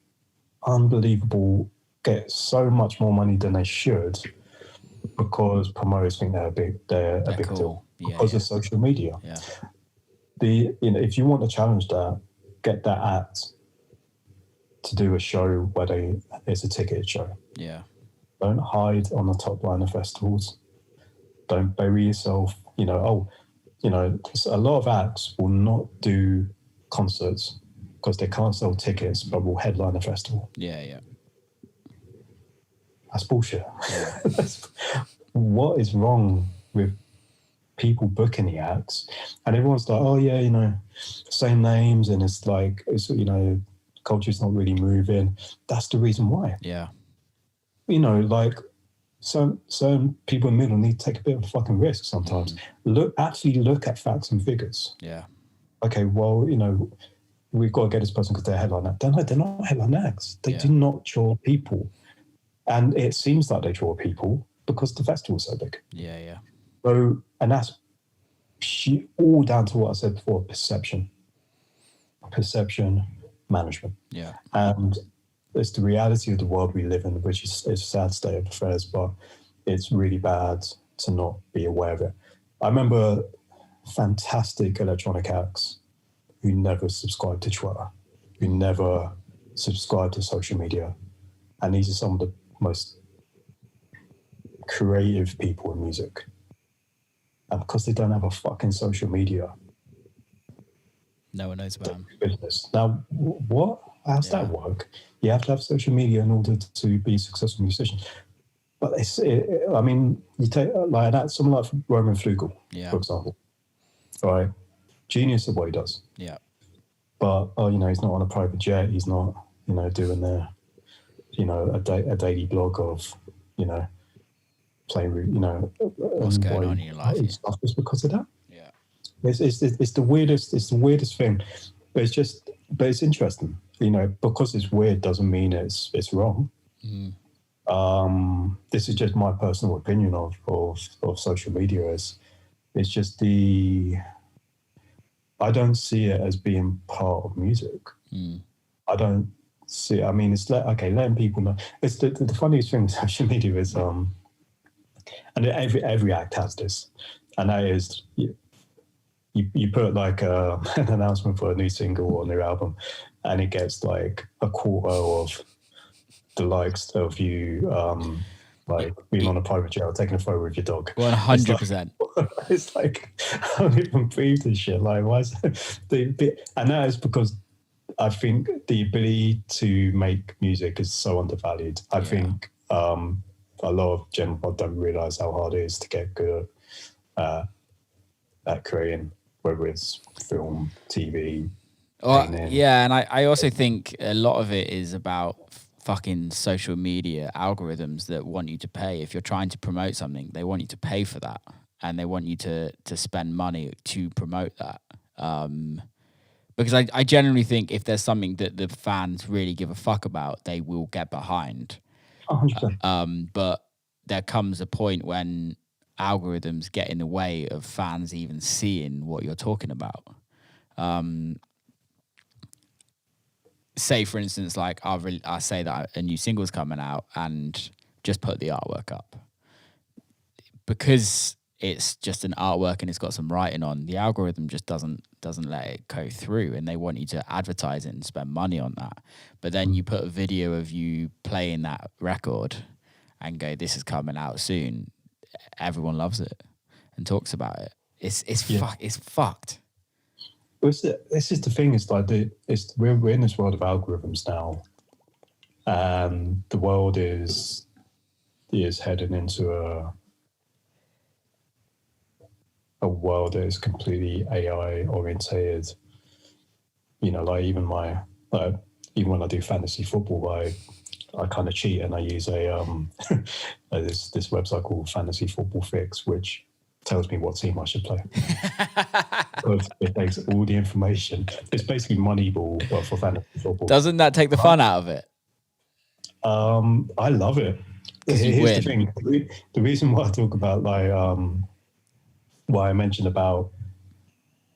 so much more money than they should, because promoters think they're a big
cool.
deal
Because
of social media.
Yeah.
If you want to challenge that, get that act to do a show where it's a ticketed show.
Yeah.
Don't hide on the top line of festivals. Don't bury yourself. A lot of acts will not do concerts because they can't sell tickets, but will headline a festival.
Yeah.
That's bullshit.
Yeah.
What is wrong with people booking the acts? And everyone's like, oh yeah, same names, and it's like, culture's not really moving. That's the reason why.
Yeah.
Like, certain people in the middle need to take a bit of a fucking risk sometimes. Look at facts and figures.
Yeah.
Okay, well, we've got to get this person because they're headline act. They're not headline acts. They do not draw people. And it seems like they draw people because the festival's so big.
Yeah.
So, and that's all down to what I said before: perception, management.
Yeah.
And it's the reality of the world we live in, which is a sad state of affairs, but it's really bad to not be aware of it. I remember fantastic electronic acts who never subscribed to Twitter, who never subscribed to social media. And these are some of the most creative people in music. And because they don't have a fucking social media,
no one knows about them.
Business. Now, what? How's that work? You have to have social media in order to be a successful musician. But I mean, you take like that, someone like Roman Flugel, for example, right? Genius of what he does.
Yeah.
But he's not on a private jet. He's not, doing a daily blog of, playing,
what's going on in your life.
Stuff is because of that.
Yeah.
It's the weirdest. It's the weirdest thing. But it's interesting. Because it's weird doesn't mean it's wrong.
Mm.
This is just my personal opinion of social media. It's just I don't see it as being part of music.
Mm.
I don't see. I mean, it's letting people know. It's the funniest thing with social media is and every act has this, and that is you put like an announcement for a new single or a new album, and it gets like a quarter of the likes of you like being on a private jet or taking a photo with your dog.
100%.
It's like I don't even breathe this shit. Like, why is it? And that is because I think the ability to make music is so undervalued. I think a lot of general people don't realize how hard it is to get good at creating, whether it's film, TV.
And I also think a lot of it is about fucking social media algorithms that want you to pay. If you're trying to promote something, they want you to pay for that, and they want you to spend money to promote that. Because I generally think if there's something that the fans really give a fuck about, they will get behind.
100%.
But there comes a point when algorithms get in the way of fans even seeing what you're talking about. Say, for instance, like I say that a new single's coming out and just put the artwork up. Because it's just an artwork and it's got some writing on, the algorithm just doesn't let it go through, and they want you to advertise it and spend money on that. But then you put a video of you playing that record and go, this is coming out soon. Everyone loves it and talks about it. It's fucked.
This is the thing. It's like we're in this world of algorithms now, and the world is heading into a world that is completely AI orientated. Like even when I do fantasy football, I kind of cheat and I use this website called Fantasy Football Fix, which tells me what team I should play. Because it takes all the information. It's basically Moneyball for fantasy football.
Doesn't that take the fun out of it?
I love it. Here's the thing. The reason why I talk about why I mentioned about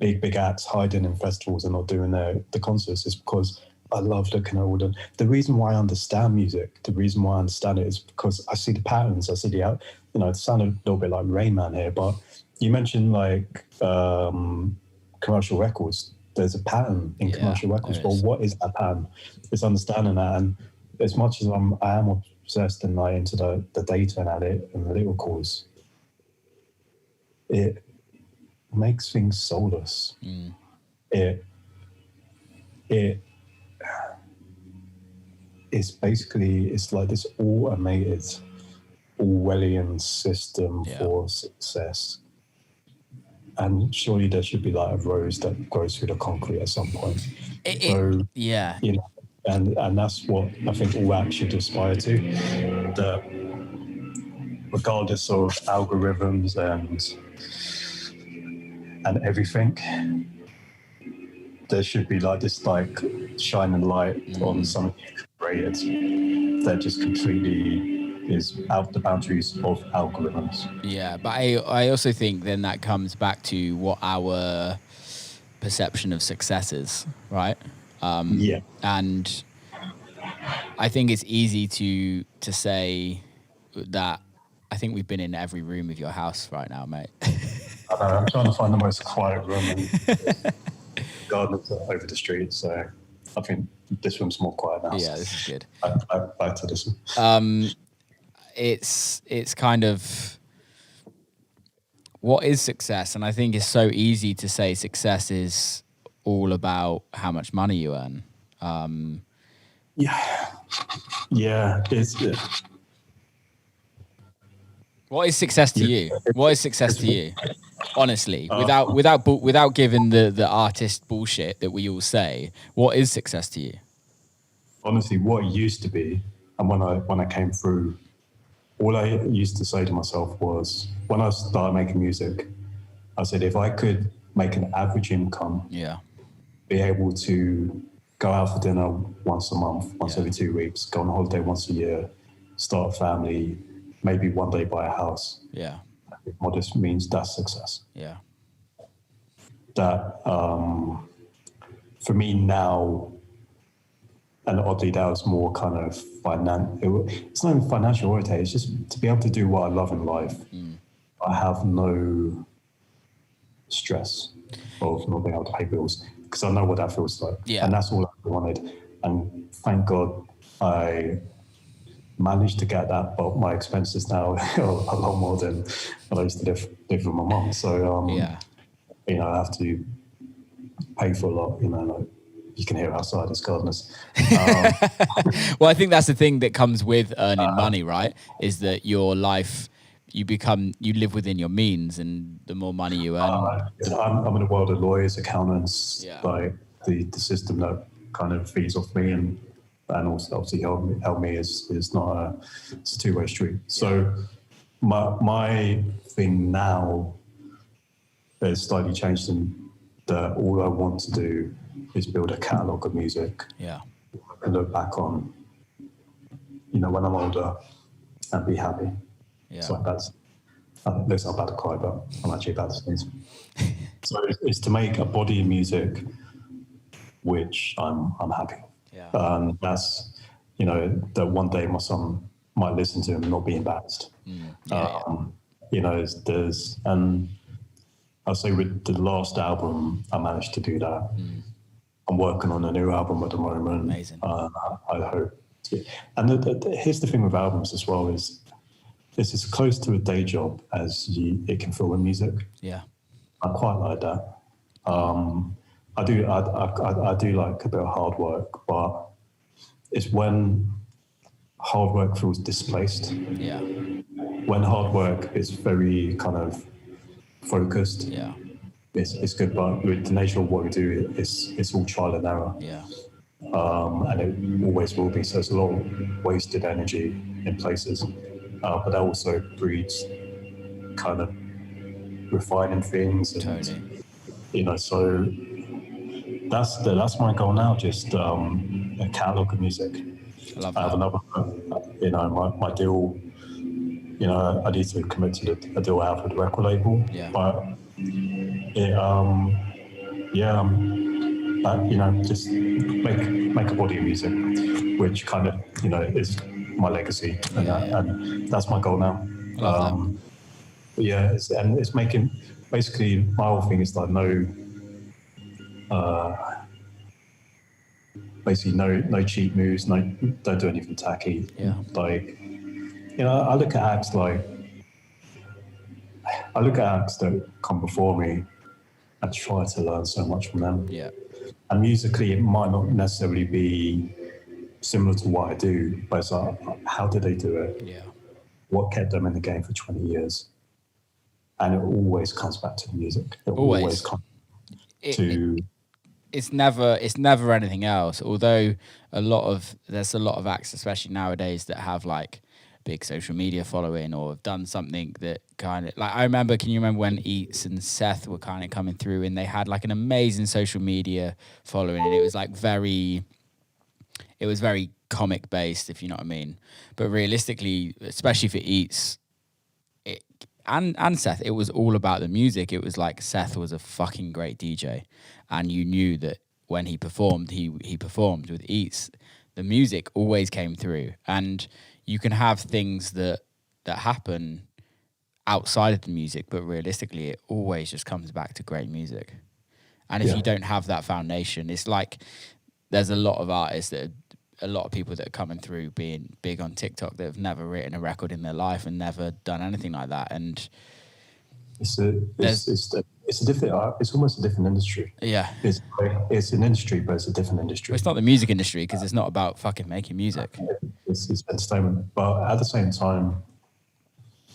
big acts hiding in festivals and not doing the concerts is because I love looking at all the reason why I understand music. The reason why I understand it is because I see the patterns. I see it sounded a little bit like Rain Man here, but you mentioned like commercial records. There's a pattern in commercial records. Well, what is that pattern? It's understanding that. And as much as I am obsessed and like into the data and the lyricals, it makes things soulless. It's like this automated Orwellian system for success. And surely there should be like a rose that grows through the concrete at some point. And that's what I think all acts should aspire to. That regardless of algorithms and everything, there should be like this like shining light on something you created that just completely is out the boundaries of algorithms.
Yeah, but I also think then that comes back to what our perception of success is, right? And I think it's easy to say that I think we've been in every room of your house right now, mate.
I know, I'm trying to find the most quiet room, and gardeners are over the street, so I think this room's more quiet now.
Yeah, this is good.
Back to this one.
It's kind of, what is success? And I think it's so easy to say success is all about how much money you earn.
Yeah, it's.
What is success to you? What is success to you? Honestly, without giving the artist bullshit that we all say, what is success to you?
Honestly, what it used to be, and when I came through, all I used to say to myself was, when I started making music, I said, if I could make an average income, be able to go out for dinner once a month, once every 2 weeks, go on holiday once a year, start a family, maybe one day buy a house.
Yeah.
Modest means that's success.
Yeah.
That, for me now, and oddly, that was more kind of it's not even financial oriented. It's just to be able to do what I love in life. I have no stress of not being able to pay bills because I know what that feels like.
Yeah.
And that's all I wanted. And thank God I managed to get that, but my expenses now are a lot more than when I used to live with my mum. So, you know, I have to pay for a lot, you know, like you can hear outside as gardeners.
Well, I think that's the thing that comes with earning money, right? Is that your life, you live within your means, and the more money you earn.
I'm in a world of lawyers, accountants, like the system that kind of feeds off me and also obviously help me is not it's a two-way street. So my thing now has slightly changed in that all I want to do is build a catalogue of music.
Yeah.
And look back on, you know, when I'm older and be happy. Yeah. So that's, looks like I'm about to cry, but I'm actually about to sneeze. So it's to make a body of music which I'm happy. Yeah. That's, you know, that one day my son might listen to him and not be embarrassed. You know, and I'll say with the last album, I managed to do that. I'm working on a new album at the moment.
Amazing.
I hope. And here's the thing with albums as well is it's as close to a day job as it can feel with music.
Yeah.
I quite like that. I do like a bit of hard work, but it's when hard work feels displaced.
Yeah.
When hard work is very kind of focused.
Yeah.
It's good, but with the nature of what we do, it's all trial and error.
Yeah.
And it always will be. So it's a lot of wasted energy in places, but that also breeds kind of refining things. And,
totally.
You know, so that's my goal now. Just a catalogue of music.
I love
that. I have another, you know, my deal. You know, I need to commit to a deal I have with the record label.
Yeah.
But you know, just make a body of music, which kind of, you know, is my legacy, and that's my goal now.
I love that.
It's making, basically my whole thing is that no cheap moves, don't do anything tacky.
Yeah.
Like, you know, I look at acts that come before me and try to learn so much from them.
Yeah.
And musically, it might not necessarily be similar to what I do, but it's like, how did they do it?
Yeah.
What kept them in the game for 20 years? And it always comes back to the music. It
Always.
always comes to...
It's never anything else. Although there's a lot of acts, especially nowadays, that have like big social media following or have done something that kind of, like, can you remember when Eats and Seth were kind of coming through and they had like an amazing social media following, and it was like very comic based, if you know what I mean. But realistically, especially for Eats and Seth, it was all about the music. It was like Seth was a fucking great DJ, and you knew that when he performed, he performed. With Eats, the music always came through, and you can have things that that happen outside of the music, but realistically, it always just comes back to great music. And if you don't have that foundation, it's like there's a lot of artists a lot of people that are coming through being big on TikTok that have never written a record in their life and never done anything like that. And
it's a different. It's almost a different industry.
Yeah,
it's an industry, but it's a different industry.
Well, it's not the music industry because it's not about fucking making music.
It's entertainment, but at the same time,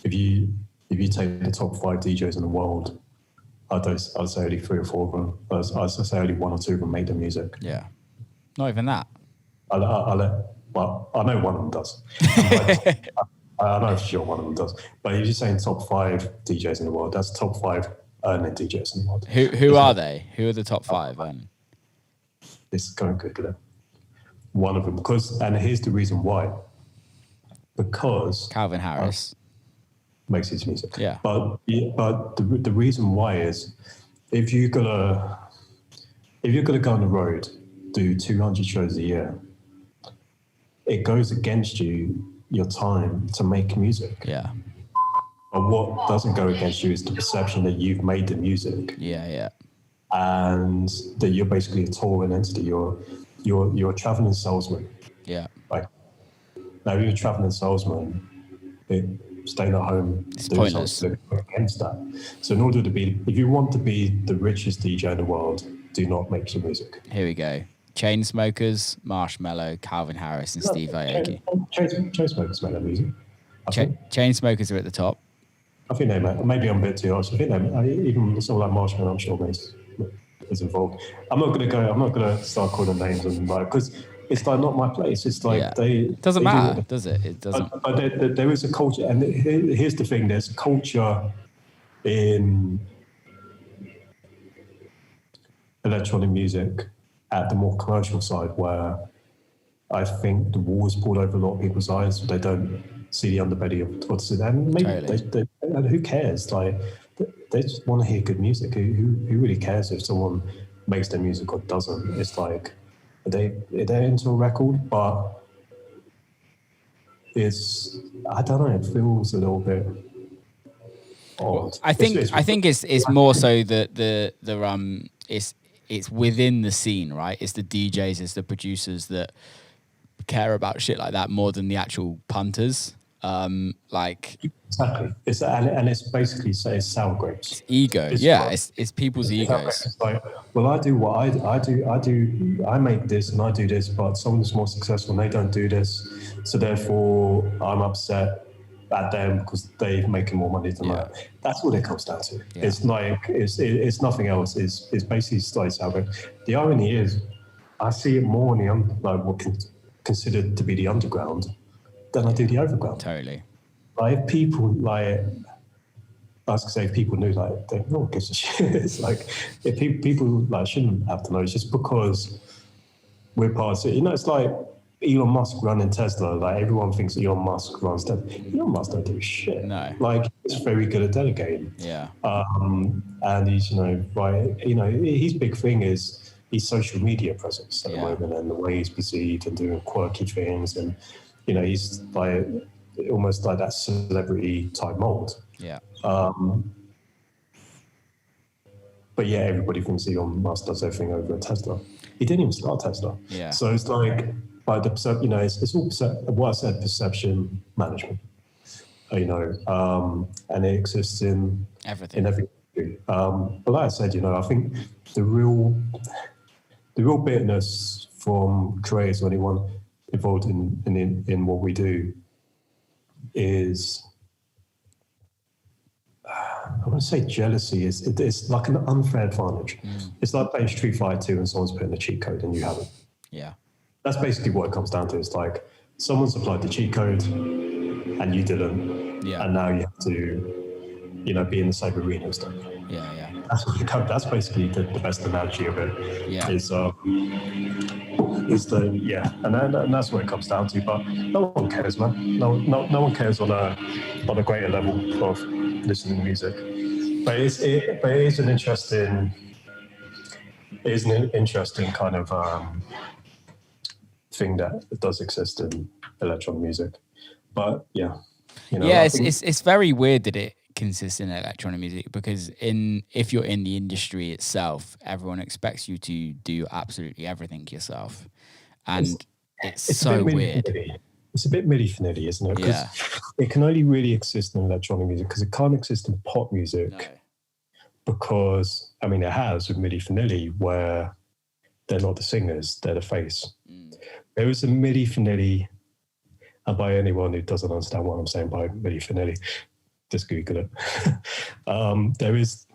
if you take the top 5 DJs in the world, I'd say only 3 or 4 of them. I'd say only 1 or 2 of them make the music.
Yeah, not even that.
Well, I know one of them does. I know for sure one of them does. But if you're saying top 5 DJs in the world, that's top 5 earning DJs in the world.
Who are they? Who are the top 5 earning?
It's going good. One of them, and here's the reason why. Because
Calvin Harris
makes his music.
Yeah.
But the reason why is if you're gonna go on the road, do 200 shows a year, it goes against your time to make music.
Yeah.
But what doesn't go against you is the perception that you've made the music.
Yeah.
And that you're basically a touring entity. You're a traveling salesman.
Yeah.
Like now, you're a traveling salesman. Staying at home.
It's pointless.
Against that. So in order to be, if you want to be the richest DJ in the world, do not make your music.
Here we go. Chainsmokers, Marshmello, Calvin Harris, and Steve Aoki.
Chainsmokers make their music.
Chainsmokers are at the top.
I think they make. Maybe I'm a bit too harsh. I think they even someone like Marshmello, I'm sure is involved. I'm not gonna start calling names and because it's like not my place. It's like
it doesn't matter, does it? It doesn't.
But there is a culture, and here's the thing: there's a culture in electronic music at the more commercial side where I think the wall is pulled over a lot of people's eyes. They don't see the underbelly of what's in there. And maybe
Totally.
and who cares? Like they just want to hear good music. Who really cares if someone makes their music or doesn't? It's like they're into a record, but I don't know. It feels a little bit odd.
I think it's more so that it's within the scene, right? It's the DJs, it's the producers that care about shit like that more than the actual punters.
Exactly. It's basically it's sour grapes.
It's ego. It's people's egos.
It's like, well, I do what I do. I make this and I do this, but someone's more successful and they don't do this. So therefore, I'm upset at them because they're making more money than I. That's what it comes down to. Yeah. It's like it's nothing else. It's basically like sour grapes. The irony is, I see it more in what considered to be the underground than I do the overground.
Totally.
Like people I was gonna say if people knew no one gives a shit. It's like if people shouldn't have to know. It's just because we're part of it. It's like Elon Musk running Tesla. Like everyone thinks Elon Musk runs Tesla. Elon Musk don't do shit.
No.
Like he's very good at delegating.
Yeah.
And he's his big thing is his social media presence at the moment and the way he's perceived and doing quirky things and he's like almost like that celebrity type mold. Yeah. But everybody thinks Elon Musk does everything over at Tesla. He didn't even start Tesla. Yeah. So it's like, by the it's all what I said, perception management. And it exists in
everything.
But like I said, I think the real bitterness from creators or anyone involved in what we do is, I want to say jealousy. It's like an unfair advantage. It's like playing Street Fighter 2 and someone's putting a cheat code and you haven't. Yeah. That's basically what it comes down to. It's like someone supplied the cheat code and you didn't. Yeah. And now you have to, be in the same arena and stuff. Yeah. That's basically the best analogy of it. Yeah. And that's what it comes down to. But no one cares, man. No one cares on a greater level of listening to music. But it is an interesting kind of thing that does exist in electronic music. But
Yeah,
I
it's,
think
it's very weird that it consists in electronic music because if you're in the industry itself, everyone expects you to do absolutely everything yourself,
it's
and it's
it's a bit
so weird.
milli-finilly. It's a bit milli-finilly, isn't it? Because
Yeah.
it can only really exist in electronic music because it can't exist in pop music.
No.
Because I mean, it has with milli-finilly where they're not the singers, they're the face. There is a milli-finilly, and by anyone who doesn't understand what I'm saying by milli-finilly, just Google it. There is,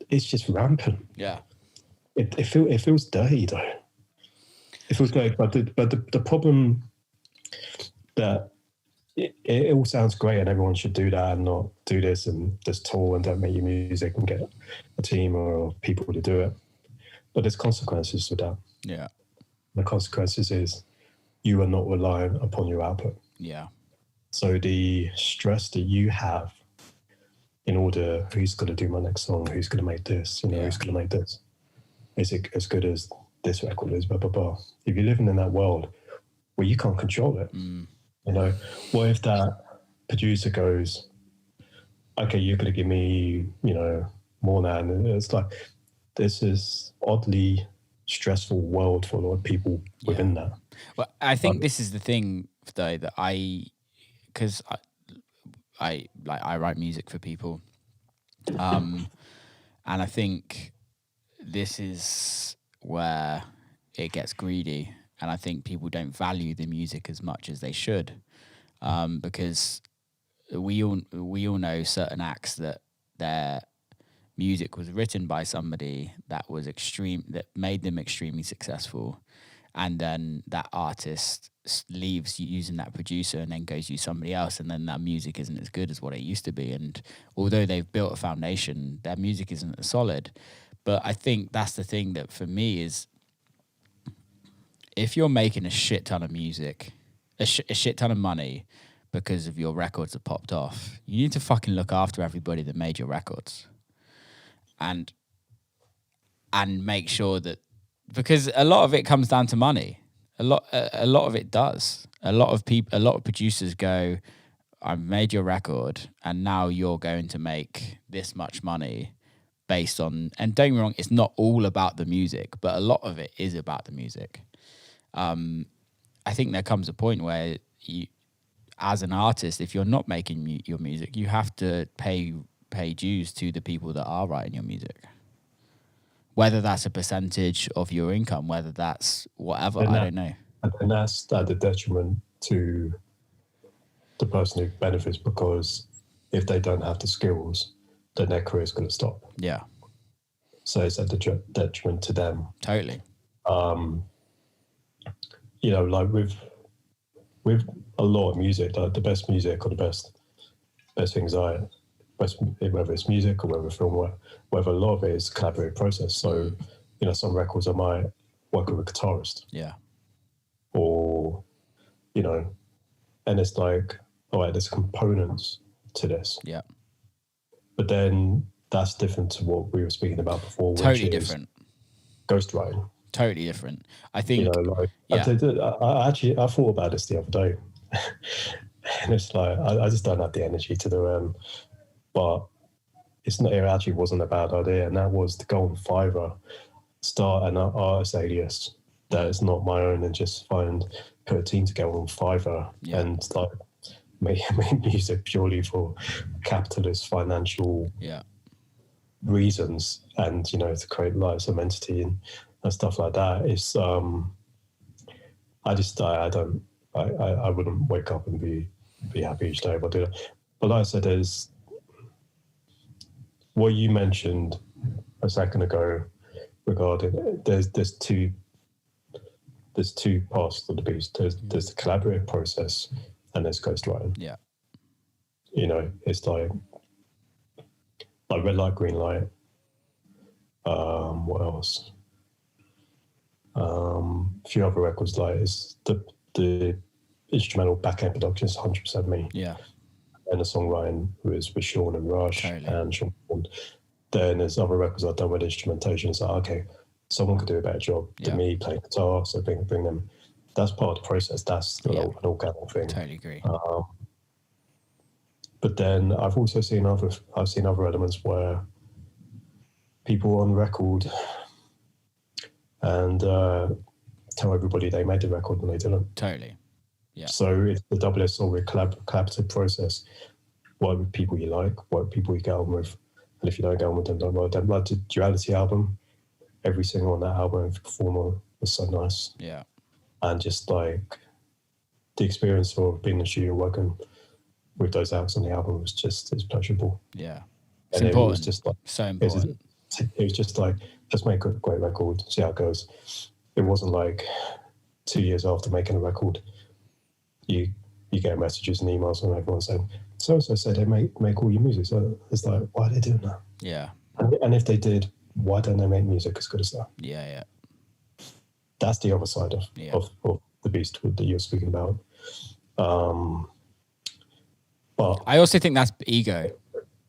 it's just rampant.
Yeah.
It feels dirty though. It feels great, but the problem that it all sounds great and everyone should do that and not do this and just tour and don't make your music and get a team or people to do it. But there's consequences to that.
Yeah.
The consequences is you are not reliant upon your output.
Yeah.
So the stress that you have in order, who's going to do my next song, who's going to make this, who's going to make this, is it as good as this record is, blah, blah, blah. If you're living in that world where you can't control it, what if that producer goes, okay, you're going to give me, more now, and it's like, this is oddly stressful world for a lot of people within that.
Well, I think this is the thing though that because I write music for people, and I think this is where it gets greedy, and I think people don't value the music as much as they should, because we all know certain acts that their music was written by somebody that made them extremely successful, and then that artist leaves using that producer and then goes use somebody else, and then that music isn't as good as what it used to be. And although they've built a foundation, their music isn't as solid. But I think that's the thing that for me is, if you're making a shit ton of music, a shit ton of money because of your records that popped off, you need to fucking look after everybody that made your records. And make sure that, because a lot of it comes down to money. A lot of it does. A lot of producers go, I've made your record and now you're going to make this much money based on, and don't get me wrong, it's not all about the music, but a lot of it is about the music. I think there comes a point where you, as an artist, if you're not making your music, you have to pay dues to the people that are writing your music. Whether that's a percentage of your income, whether that's whatever, I don't know.
And that's at the detriment to the person who benefits, because if they don't have the skills, then their career is going to stop.
Yeah.
So it's at the detriment to them.
Totally.
Like with a lot of music, like the best music or the best things whether it's music or whether it's film, whether a lot of it is a collaborative process. So, some records I might work with a guitarist.
Yeah.
Or, and it's like, all right, there's components to this.
Yeah.
But then that's different to what we were speaking about before.
Totally different.
Ghostwriting.
Totally different. I think.
I thought about this the other day. And it's like, I just don't have the energy to do but it's not. It actually wasn't a bad idea, and that was to go on Fiverr, start an artist alias that is not my own, and just put a team together on Fiverr and like make music purely for capitalist financial reasons, and to create like some entity and stuff like that. It's I wouldn't wake up and be happy each day if I do that. But like I said, there's what you mentioned a second ago regarding there's two parts to the beast. There's the collaborative process and there's ghostwriting.
Yeah.
It's like red light, green light. What else? A few other records, like it's the instrumental back-end production is 100% me.
Yeah.
And the songwriting was with Sean and Rush and Sean. Then there's other records I've done with instrumentation. It's like, okay, someone could do a better job than me playing guitar, so bring them. that's part of the process. That's an organic thing.
Totally agree.
But then I've also seen other elements where people on record and tell everybody they made the record when they didn't.
Totally. Yeah.
So it's the double-edged sword, collaborative process. What are people you like? What are people you get on with? And if you don't get on with them, don't like them. Like the Duality album, every single on that album, every performer was so nice.
Yeah.
And just like the experience of being in the studio working with those acts on the album was just, it's pleasurable.
Yeah.
It's
and
important.
It was
just like,
so important.
It was just like, let's make a great record, see how it goes. It wasn't like 2 years after making a record, you get messages and emails from everyone saying, so-and-so said they make all your music. So it's like, why are they doing that?
Yeah.
And if they did, why don't they make music as good as that?
Yeah, yeah.
That's the other side of the beast that you're speaking about. But
I also think that's ego.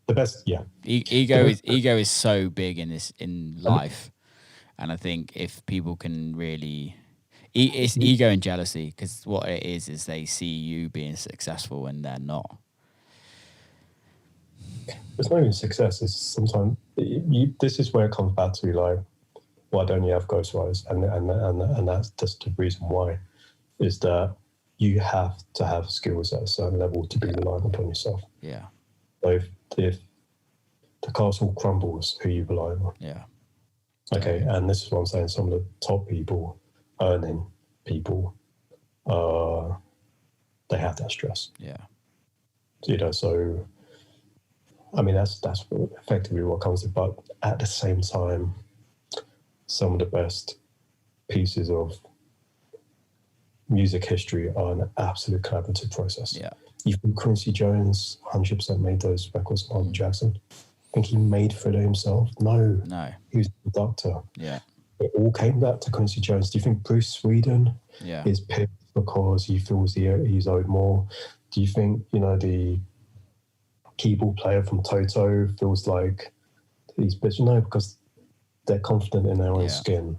The best, yeah.
Ego is so big in life, and I think if people can really, it's ego and jealousy, because what it is they see you being successful and they're not.
It's not even success. It's sometimes this is where it comes back to like, why don't you have ghostwriters? And that's just the reason why, is that you have to have skills at a certain level to be reliant upon yourself.
Yeah.
So if the castle crumbles, who you rely on?
Yeah.
Okay, and this is what I'm saying. Some of the top people, earning people, they have that stress.
Yeah.
So I mean that's effectively what comes to. But at the same time, some of the best pieces of music history are an absolute collaborative process.
Yeah.
You think Quincy Jones 100% made those records? Michael Jackson? Think he made Thriller himself? No. He was the doctor.
Yeah.
It all came back to Quincy Jones. Do you think Bruce Sweden is pissed because he feels he's owed more? Do you think, the keyboard player from Toto feels like he's bitch? No, because they're confident in their own skin.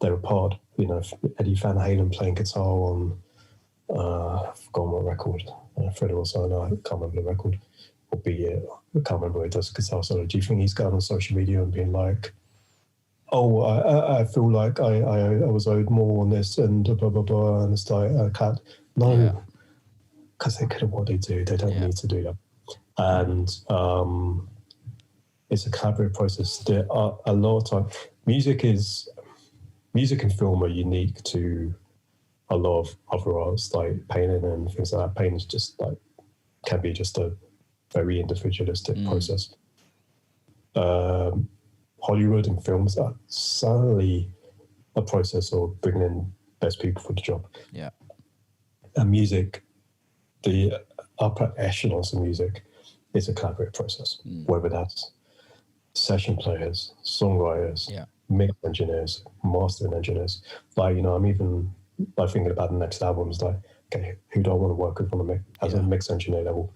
They're a part, Eddie Van Halen playing guitar on, I've forgotten what record, Fred or so, I can't remember the record, or be it, I can't remember where he does guitar solo. Do you think he's going on social media and being like, oh, I feel like I was owed more on this and blah, blah, blah, and it's like, I can't. No, because they're good at what they do. They don't need to do that. And it's a collaborative process. There are a lot of time. Music and film are unique to a lot of other arts, like painting and things like that. Painting is just like, can be just a very individualistic process. Hollywood and films are certainly a process of bringing in best people for the job.
Yeah.
And music, the upper echelons of music, is a collaborative process, whether that's session players, songwriters, mix engineers, mastering engineers. Like, I'm even like thinking about the next album is like, okay, who do I want to work with on a mix engineer level?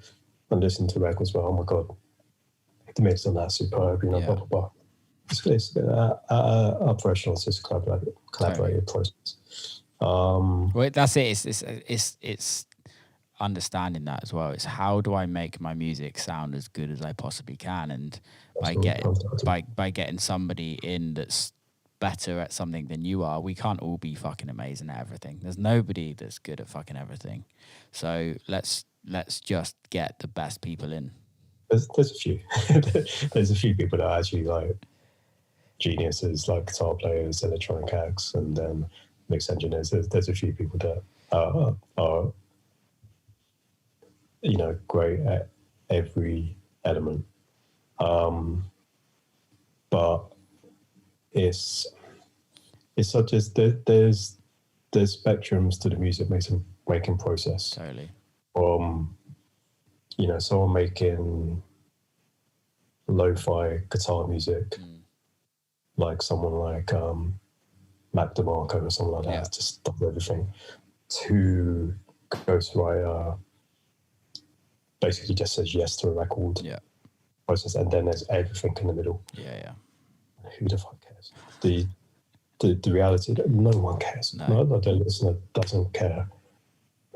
And listen to records where, oh my God, the mix on that superb, blah, blah, blah. It's upper echelons, it's a collaborative process.
Well, that's it. It's understanding that as well. It's how do I make my music sound as good as I possibly can, and by getting somebody in that's better at something than you are. We can't all be fucking amazing at everything. There's nobody that's good at fucking everything. So let's just get the best people in.
There's a few. There's a few people that are actually like geniuses, like guitar players, electronic acts, and then mix engineers. There's a few people that are great at every element. But it's such as there's spectrums to the music making process.
Totally.
Someone making lo-fi guitar music, like someone like Mac DeMarco or something like that, just does everything. To ghostwriter, basically just says yes to a record process, and then there's everything in the middle.
Yeah.
Who the fuck cares? The the reality that no one cares.
No.
Like the listener doesn't care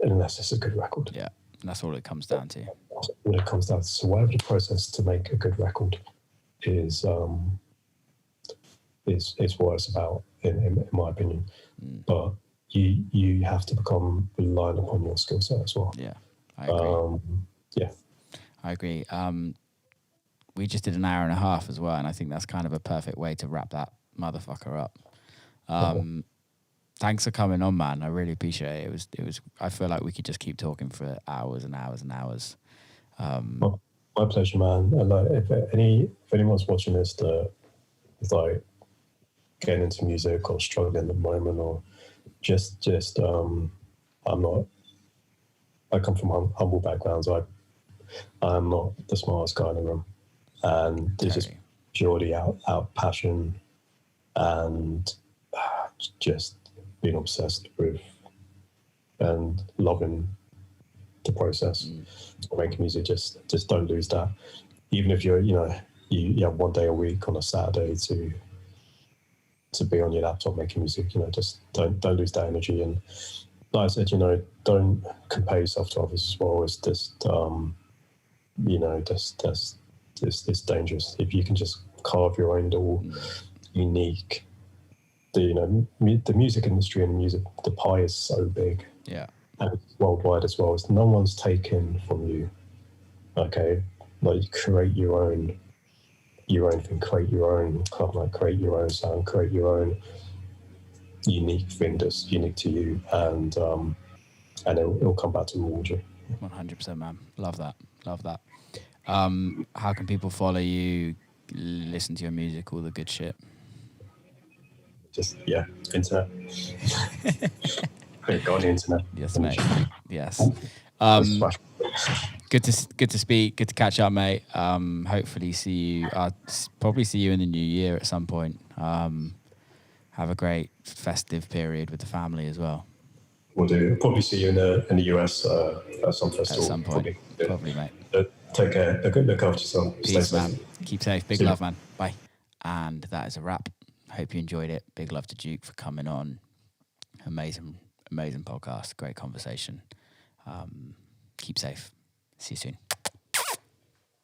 unless it's a good record.
Yeah, that's all it comes down to.
That's what it comes down to. So whatever the process to make a good record is what it's about, in my opinion. But you have to become reliant upon your skill set as well.
Yeah, I agree.
Yeah.
I agree. We just did an hour and a half as well, and I think that's kind of a perfect way to wrap that motherfucker up. Thanks for coming on, man. I really appreciate it. It was. I feel like we could just keep talking for hours and hours and hours.
My pleasure, man. And like, if anyone's watching this that is like getting into music or struggling at the moment, or just I'm not. I come from humble backgrounds. I'm not the smartest guy in the room, and it's just purely out passion and just being obsessed with and loving the process of making music. Just don't lose that. Even if you're, you have one day a week on a Saturday to be on your laptop making music, just don't lose that energy. And like I said, don't compare yourself to others as well. It's just, it's dangerous. If you can just carve your own little unique, the music industry and the pie is so big.
Yeah.
And it's worldwide as well. It's no one's taken from you. Okay, like create your own thing, create your own club, like create your own sound, create your own unique thing that's unique to you, and it'll come back to reward you.
100%, man. Love that. How can people follow you, listen to your music, all the good shit?
Just internet. Go on the internet.
Yes, mate. Yes. Good to speak. Good to catch up, mate. Hopefully see you. Probably see you in the new year at some point. Have a great festive period with the family as well.
We'll do. Probably see you in the US at some festival.
At some point, probably, mate.
Take care. Look after yourself.
Peace, man. Keep safe. Big love, man. Bye. And that is a wrap. Hope you enjoyed it. Big love to Duke for coming on. Amazing podcast. Great conversation. Keep safe. See you soon.